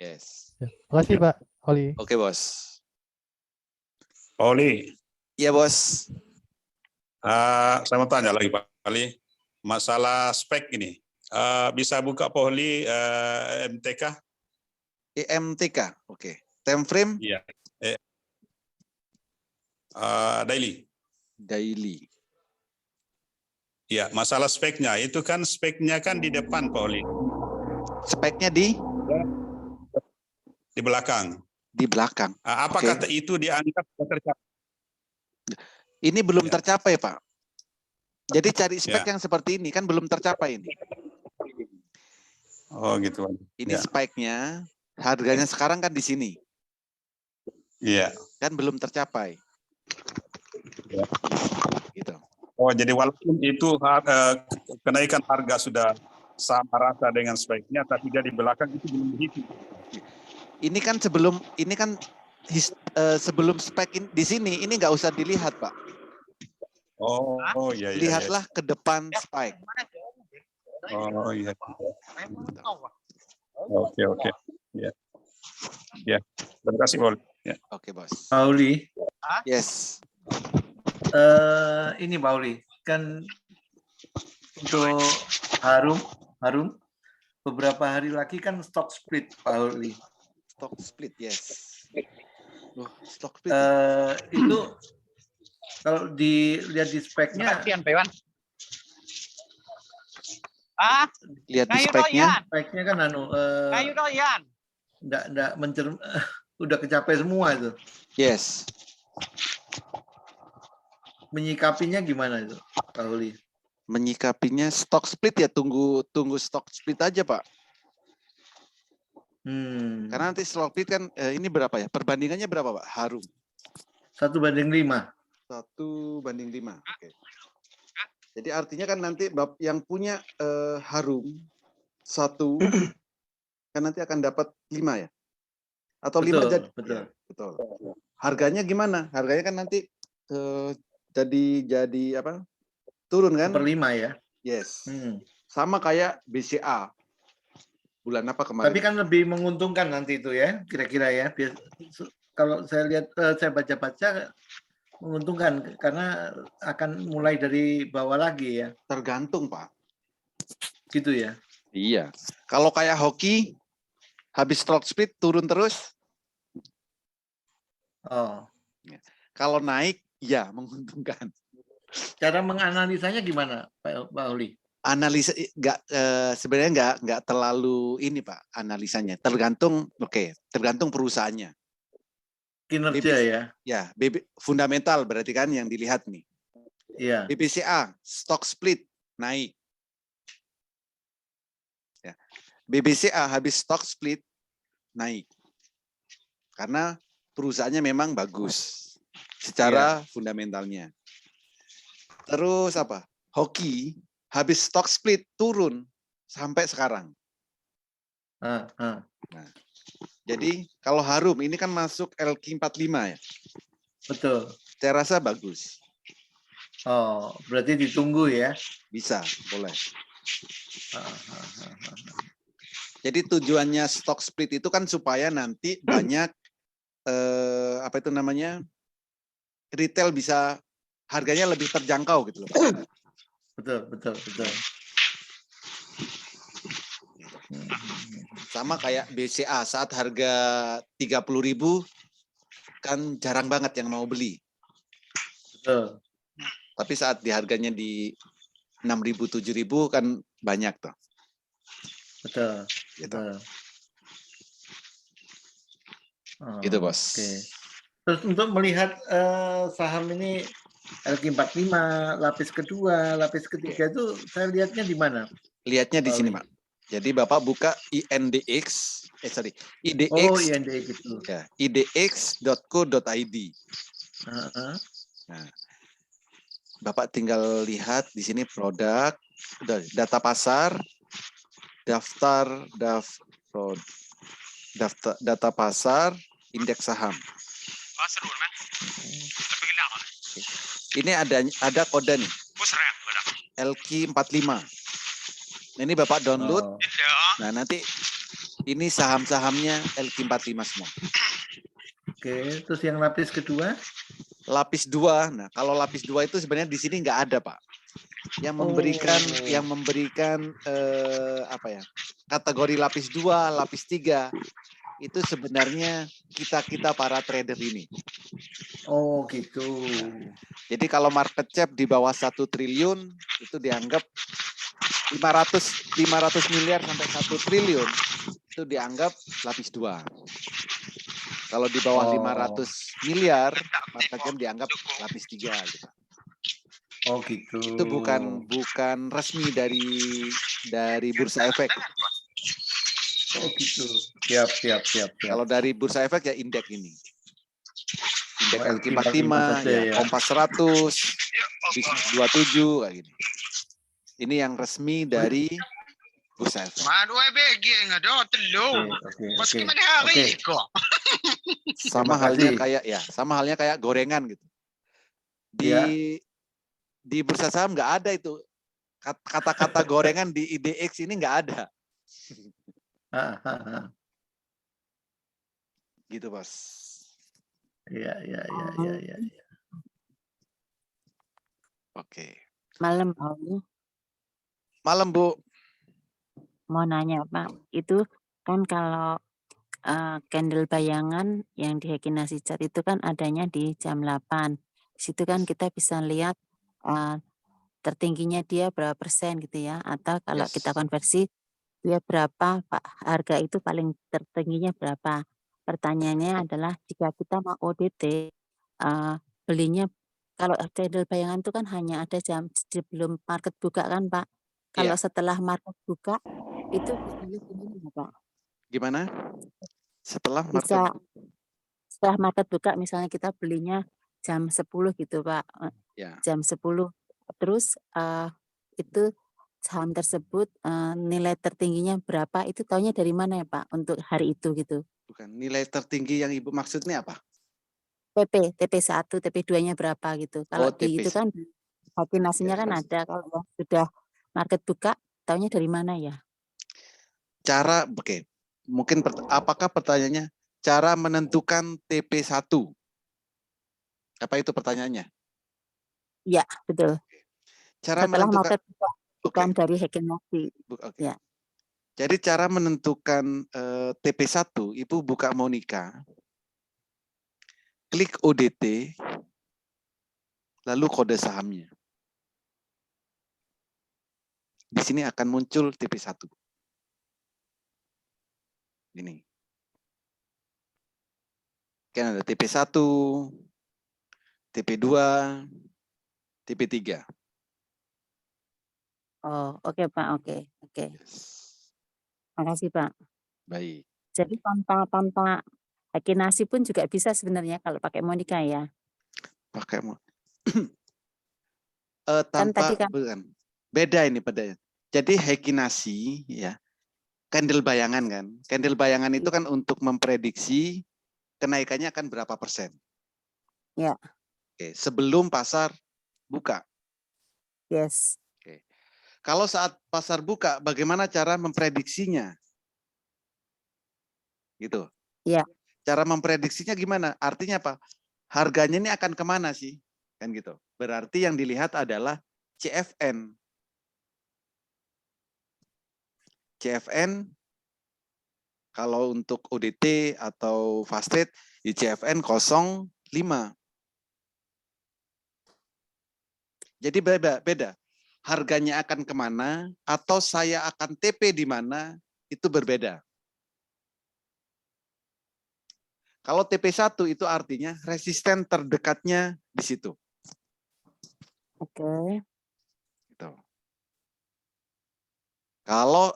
Yes. Ya. Makasih Pak Oli. Oke, Bos. Oli, Iya, Bos. saya mau tanya lagi Pak Ali, masalah spek ini. Bisa buka Pak Oli MTK? EMTK, oke. Time frame? Iya. Daily. Daily. Iya, masalah speknya. Itu kan speknya kan di depan Pak Oli. Speknya di belakang. Di belakang. Apakah itu dianggap tercapai? Ini belum tercapai, Pak. Jadi cari spek yang seperti ini kan belum tercapai ini. Oh, gitu. Ini speknya, harganya sekarang kan di sini. Iya. Kan belum tercapai. Ya. Gitu. Oh, jadi walaupun itu kenaikan harga sudah sama rata dengan speknya, tapi dia di belakang itu belum dihitung. Ini kan sebelum spek di sini, ini nggak usah dilihat, Pak. Oh, iya. Lihatlah ke depan spike. Oh, iya. Oke. Ya. Terima kasih, Bol. Ya. Oke, Bos. Pauli. Yes. Ini Pauli, kan untuk Harum beberapa hari lagi kan stock split Pauli. Stock split, yes. Stock split. Itu kalau dilihat di speknya. Lihat di speknya. Speknya kan enggak udah kecapai semua itu. Yes. Menyikapinya gimana itu, Pak Uli? Menyikapinya stock split ya, tunggu stock split aja, Pak. Karena nanti stock split kan ini berapa ya? Perbandingannya berapa, Pak? Harum. 1:5. 1:5. Oke. Jadi artinya kan nanti yang punya Harum 1 kan nanti akan dapat 5 ya? Atau 5 jadi? Betul. Ya, betul. Harganya gimana? Harganya kan nanti jadi apa? Turun kan? 1/5 ya. Yes. Sama kayak BCA. Bulan apa kemarin? Tapi kan lebih menguntungkan nanti itu ya, kira-kira ya. Kalau saya lihat, saya baca-baca menguntungkan karena akan mulai dari bawah lagi ya. Tergantung, Pak. Gitu ya. Iya. Kalau kayak hoki habis stock split turun terus. Oh. Kalau naik ya menguntungkan. Cara menganalisanya gimana, Pak Oli? Analisa sebenarnya nggak terlalu ini, Pak, analisanya. Tergantung tergantung perusahaannya. Kinerja ya. Ya, fundamental berarti kan yang dilihat nih. Iya. BBCA stock split naik. Ya. BBCA habis stock split naik. Karena perusahaannya memang bagus secara fundamentalnya. Terus apa? Hoki habis stock split turun sampai sekarang. Nah, jadi kalau Harum ini kan masuk LQ45 ya. Betul. Saya rasa bagus. Oh, berarti ditunggu ya? Bisa, boleh. Jadi tujuannya stock split itu kan supaya nanti banyak apa itu namanya, retail bisa harganya lebih terjangkau gitu loh Pak. Betul. Sama kayak BCA saat harga 30.000 kan jarang banget yang mau beli. Betul. Tapi saat di harganya di 6.000 7.000 kan banyak tuh. Betul. Gitu. Betul. Gitu bos. Oke. Terus untuk melihat saham ini LQ45, lapis kedua, lapis ketiga itu saya lihatnya di mana? Lihatnya di Pak sini Oli? Pak. Jadi Bapak buka INDX, IDX, Oh, INDX itu. ya, idx.co.id. Nah, Bapak tinggal lihat di sini produk, data pasar, daftar data pasar, indeks saham. Ini ada kode nih, LQ45. Nah, ini Bapak download. Nah, nanti ini saham-sahamnya LQ45 semua. Oke, terus yang lapis kedua? Lapis 2. Nah, kalau lapis 2 itu sebenarnya di sini nggak ada, Pak. Yang memberikan apa ya? Kategori lapis 2, lapis 3 itu sebenarnya kita para trader ini. Oh, gitu. Jadi kalau market cap di bawah 1 triliun itu dianggap 500 miliar sampai 1 triliun itu dianggap lapis 2. Kalau di bawah 500 miliar market cap dianggap lapis 3 gitu. Oh, gitu. Itu bukan resmi dari Bursa Efek. Oh, gitu. Siap. Kalau dari Bursa Efek ya indeks ini. Indeks LQ45, ya. Kompas 100, Bisnis 27 kayak gini. Ini yang resmi dari Bursa Efek. Sama halnya kayak gorengan gitu. Di bursa saham nggak ada itu kata-kata gorengan di IDX ini nggak ada. Gitu bos. Iya. Oke. Malam Pak Oli. Malam Bu. Mau nanya Pak, itu kan kalau candle bayangan yang di Hekinasi Chart itu kan adanya di jam 8. Di situ kan kita bisa lihat tertingginya dia berapa persen gitu ya, atau kalau kita konversi dia berapa Pak, harga itu paling tertingginya berapa. Pertanyaannya adalah jika kita mau ODT belinya, kalau candle bayangan itu kan hanya ada jam sebelum market buka kan Pak. Kalau setelah market buka itu bisa gimana Pak? Gimana? Setelah market buka misalnya kita belinya jam 10 gitu Pak. Jam 10. Terus itu saham tersebut nilai tertingginya berapa, itu taunya dari mana ya Pak untuk hari itu gitu? Bukan, nilai tertinggi yang Ibu maksudnya apa? TP1, TP2-nya berapa gitu. Kalau di itu kan Hekinasinya kan ada, kalau sudah market buka taunya dari mana ya? Mungkin apakah pertanyaannya cara menentukan TP1? Apa itu pertanyaannya? Iya, betul. Cara setelah menentukan market buka, bukan dari Hekinasi. Ya. Jadi cara menentukan TP1, Ibu buka Monica, klik ODT, lalu kode sahamnya. Di sini akan muncul TP1. Ini. Kan ada TP1, TP2, TP3. Oh, oke Pak, oke. Makasih Pak. Baik. Jadi tanpa Hekinasi pun juga bisa sebenarnya kalau pakai Monica ya. Pakai bukan. Beda ini bedanya. Jadi Hekinasi ya, candle bayangan kan. Candle bayangan itu kan untuk memprediksi kenaikannya akan berapa persen. Ya. Oke, sebelum pasar buka. Yes. Oke. Kalau saat pasar buka, bagaimana cara memprediksinya? Gitu. Iya. Cara memprediksinya gimana? Artinya apa? Harganya ini akan kemana sih? Kan gitu. Berarti yang dilihat adalah CFN. CFN kalau untuk ODT atau fast trade di CFN 05. Jadi beda. Harganya akan kemana atau saya akan TP di mana itu berbeda. Kalau TP1 itu artinya resisten terdekatnya di situ. Oke. Gitu. Kalau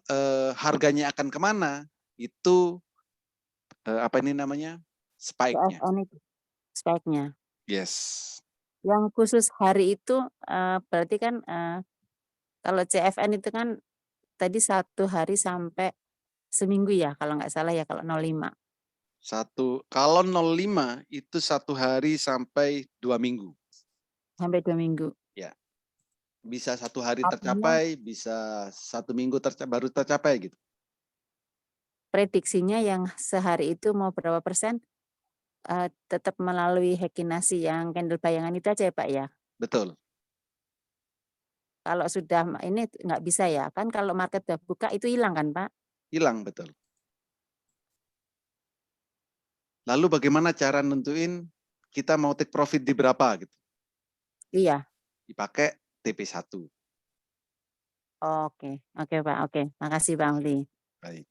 harganya akan kemana itu apa ini namanya? Spike-nya. CFN itu spike-nya. Yes. Yang khusus hari itu berarti kan kalau CFN itu kan tadi 1 hari sampai seminggu ya kalau nggak salah ya kalau 05. Kalau 05 itu 1 hari sampai 2 minggu. Sampai 2 minggu. Ya. Bisa 1 hari Artinya tercapai, bisa 1 minggu baru tercapai gitu. prediksinya yang sehari itu mau berapa persen tetap melalui Hekinasi yang candle bayangan itu aja ya Pak ya? Betul. Kalau sudah ini nggak bisa ya, kan kalau market udah buka itu hilang kan Pak? Hilang, betul. Lalu bagaimana cara nentuin kita mau take profit di berapa gitu? Iya. Dipakai TP1. Oke Pak, oke. Makasih Bang Li. Baik.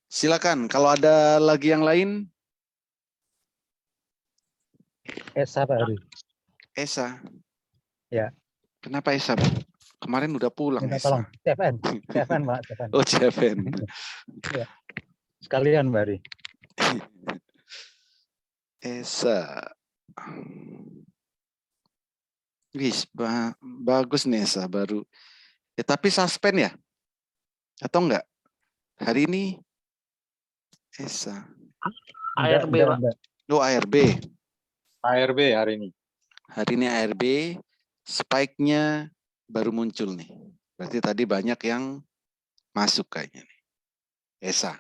Silakan, kalau ada lagi yang lain. Esa Pak Hari. Esa. Ya. Kenapa Esa? Kemarin udah pulang Minta Esa. tolong. CFN Pak. CFN. Oh CFN. Ya. Sekalian Mbak Ari. Esa. Wis, bagus nih Esa baru. Ya, tapi suspend ya? Atau enggak? Hari ini Esa. ARB Pak. Oh ARB. ARB hari ini. Hari ini ARB, spike-nya baru muncul nih. Berarti tadi banyak yang masuk kayaknya nih. Esa.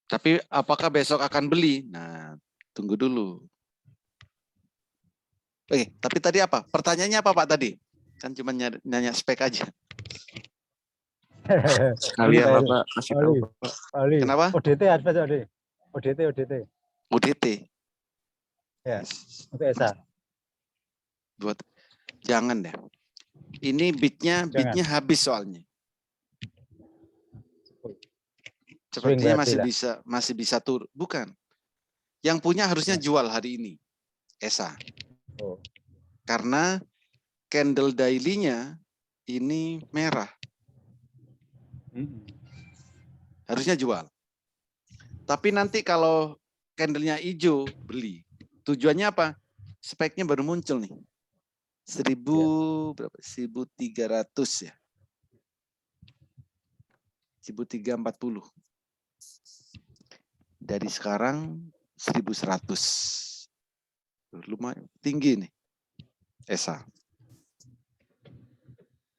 Tapi apakah besok akan beli? Nah, tunggu dulu. Oke, tapi tadi apa? Pertanyaannya apa Pak tadi? Kan cuma nanya spek aja. Sekalian Bapak kasih tahu Pak. Kenapa? ODT ada ODT. ODT. Ya, untuk Esa. Buat jangan deh. Ini bitnya habis soalnya. Sepertinya masih bisa turun. Bukan. Yang punya harusnya jual hari ini. Esa. Karena candle daily-nya ini merah. Harusnya jual. Tapi nanti kalau candle-nya hijau, beli. Tujuannya apa? Spike-nya baru muncul nih. 1300 ya. 1340. Dari sekarang 1100. Lumayan tinggi nih. Esa.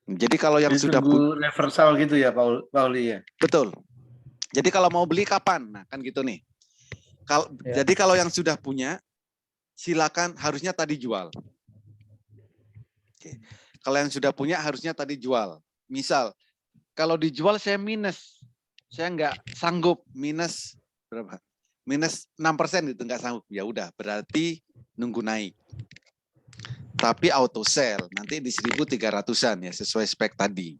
Jadi kalau yang Jadi sudah reversal gitu ya Pauli ya. Betul. Jadi kalau mau beli kapan? Nah, kan gitu nih. Jadi kalau yang sudah punya silakan, harusnya tadi jual. Oke. Kalau yang sudah punya harusnya tadi jual. Misal kalau dijual saya minus. Saya nggak sanggup minus berapa? Minus 6% itu nggak sanggup. Ya udah, berarti nunggu naik. Tapi auto sell nanti di 1.300-an ya sesuai spek tadi.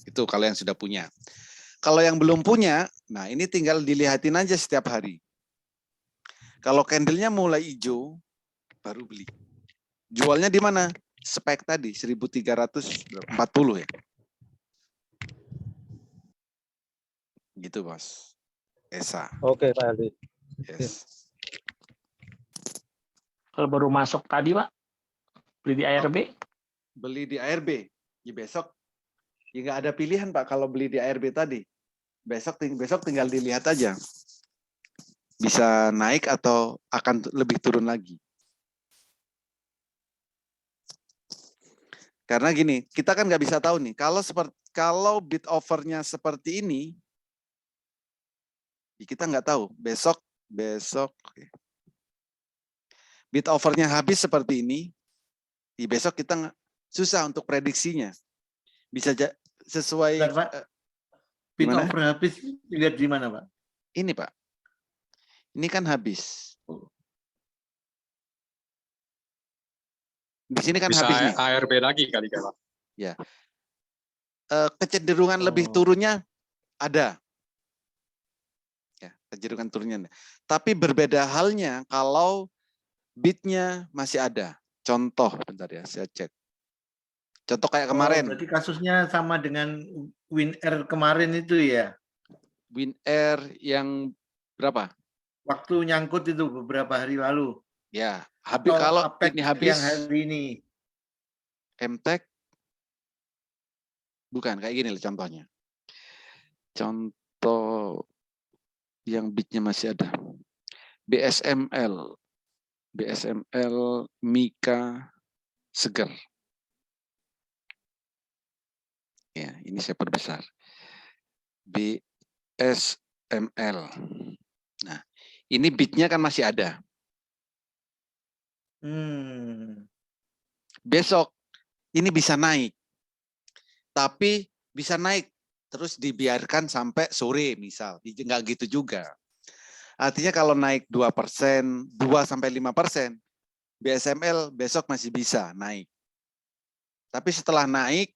Itu kalau yang sudah punya. Kalau yang belum punya, nah ini tinggal dilihatin aja setiap hari. Kalau candle-nya mulai hijau, baru beli. Jualnya di mana? Spek tadi 1.340 ya. Gitu Bos. Esa. Oke Pak Aldi. Yes. Kalau baru masuk tadi Pak, beli di ARB? Beli di ARB. Ya besok ya nggak ada pilihan Pak kalau beli di ARB tadi. Besok tinggal dilihat aja. bisa naik atau akan lebih turun lagi. Karena gini, kita kan nggak bisa tahu nih, kalau bid offernya seperti ini, kita nggak tahu. Besok bid offernya habis seperti ini, di besok kita susah untuk prediksinya. Bisa sesuai. Bentar, Pak. Bid offer habis lihat di mana, Pak? Ini, Pak. Ini kan habis. Di sini kan Bisa habis nih. ARB lagi kali Pak. Ya. Kecenderungan lebih turunnya ada. Ya, kecenderungan turunnya. Tapi berbeda halnya kalau bidnya masih ada. Contoh, bentar ya, saya cek. Contoh kayak kemarin. Berarti kasusnya sama dengan WinR kemarin itu ya? WinR yang berapa? Waktu nyangkut itu beberapa hari lalu. Ya, habis kalau ini habis yang hari ini. MTech bukan kayak gini loh contohnya. Contoh yang bidnya masih ada. BSML, Mika, Seger. Ya, ini saya perbesar. BSML. Nah, ini bidnya kan masih ada. Besok ini bisa naik, tapi bisa naik terus dibiarkan sampai sore misal, nggak gitu juga. Artinya kalau naik 2%, 2-5%, BSML besok masih bisa naik. Tapi setelah naik,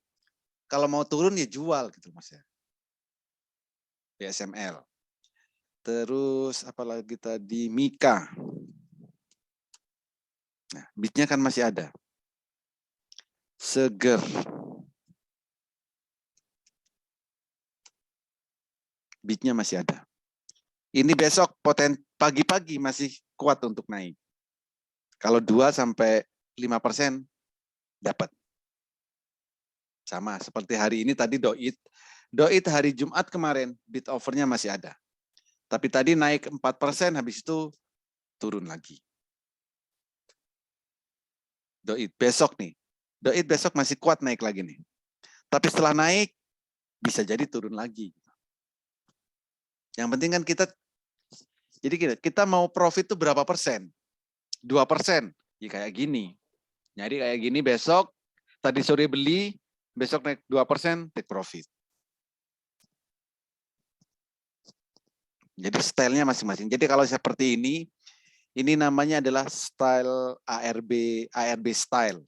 kalau mau turun ya jual gitu Mas ya. BSML. Terus apalagi tadi Mika. Nah, bidnya kan masih ada. Seger. Bidnya masih ada. Ini besok pagi-pagi masih kuat untuk naik. Kalau 2-5% dapat. Sama seperti hari ini tadi Doit. Doit hari Jumat kemarin bid offernya masih ada. Tapi tadi naik 4%, habis itu turun lagi. Doit besok nih. Doit besok masih kuat naik lagi nih. Tapi setelah naik, bisa jadi turun lagi. Yang penting kan kita mau profit itu berapa persen? 2%. Ya kayak gini. Nyari kayak gini besok, tadi sore beli, besok naik 2%, take profit. Jadi stylenya masing-masing. Jadi kalau seperti ini namanya adalah style ARB style.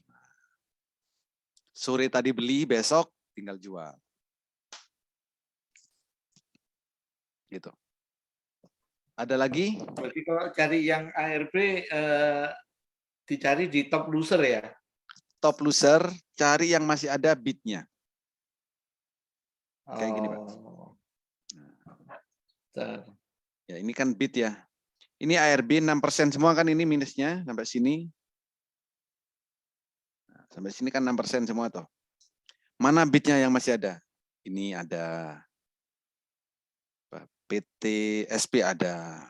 Sore tadi beli, besok tinggal jual. Gitu. Ada lagi? Berarti kalau cari yang ARB dicari di top loser ya? Top loser, cari yang masih ada bidnya. Kayak gini, Pak. Ya, ini kan bid ya. Ini ARB 6% semua kan, ini minusnya sampai sini. Nah, sampai sini kan 6% semua toh. Mana bidnya yang masih ada? Ini ada PT SP ada.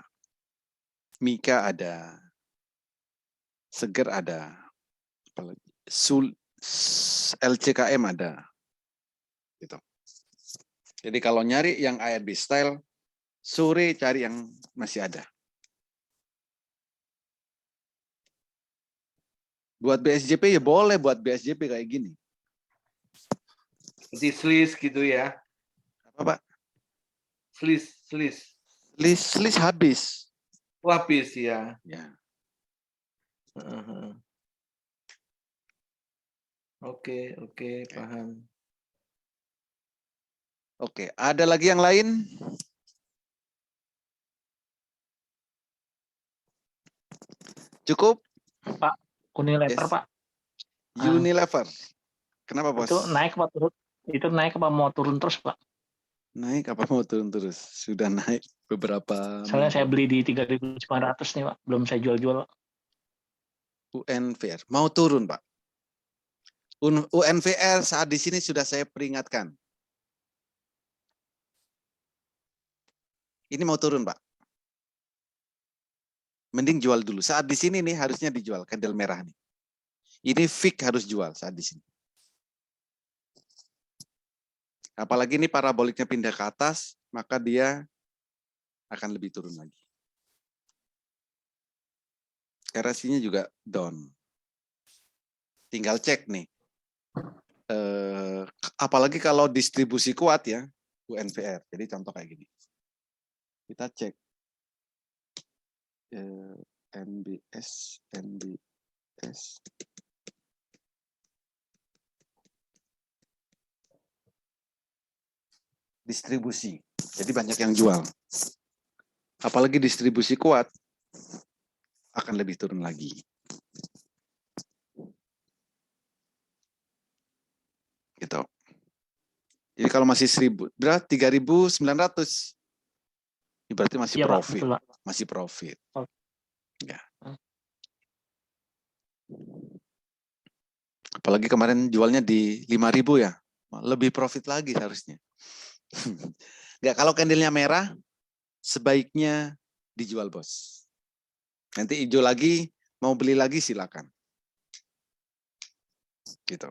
Mika ada. Seger ada. LCKM ada. Gitu. Jadi kalau nyari yang ARB style, sore cari yang masih ada. Buat BSJP ya boleh buat BSJP kayak gini. Seperti slis gitu ya. Apa, Pak? Slis habis. Oh, habis ya. Ya. Oke, paham. Oke, ada lagi yang lain? Cukup? Pak, Unilever, Yes. Pak. Unilever. Kenapa, Bos? Itu naik apa turun? Itu naik apa mau turun terus, Pak? Naik apa mau turun terus? Sudah naik beberapa. Soalnya saya beli di 3.900 nih, Pak. Belum saya jual-jual. UNVR. Mau turun, Pak. UNVR saat di sini sudah saya peringatkan. Ini mau turun, Pak. mending jual dulu. Saat di sini nih harusnya dijual candle merah nih. Ini fix harus jual saat di sini. Apalagi ini paraboliknya pindah ke atas, maka dia akan lebih turun lagi. RSI-nya juga down. Tinggal cek nih. Apalagi kalau distribusi kuat ya, UNVR. Jadi contoh kayak gini. Kita cek NBS distribusi. Jadi banyak yang jual. Apalagi distribusi kuat akan lebih turun lagi. Gitu. Jadi kalau masih 1.000, berarti 3.900. Ini berarti masih Iya, Pak, profit. betul, Pak. Masih profit. Ya. Apalagi kemarin jualnya di 5.000 ya. Lebih profit lagi harusnya. Enggak, kalau candlenya merah sebaiknya dijual, Bos. Nanti hijau lagi, mau beli lagi silakan. Gitu.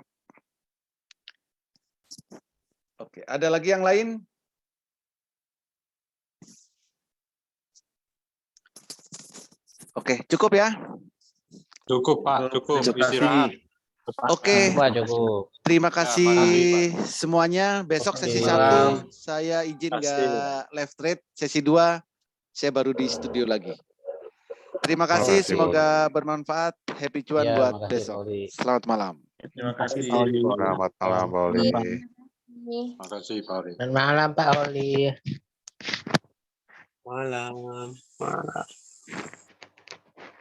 Oke, ada lagi yang lain? Oke, cukup ya? Cukup, Pak. Cukup. Cukup. Istirahat. Oke, Cukup. terima kasih makasih, semuanya. Besok Oke. sesi 1 saya izin nggak live trade, sesi 2 saya baru di studio lagi. Terima kasih, Makasih, semoga bermanfaat. Happy cuan Ya, buat makasih, besok. Pauli. Selamat malam. Terima kasih, Pak. Makasih. Selamat malam, Pak Oli. Nih. Makasih, Pak Oli. Selamat malam, Pak Oli. Malam.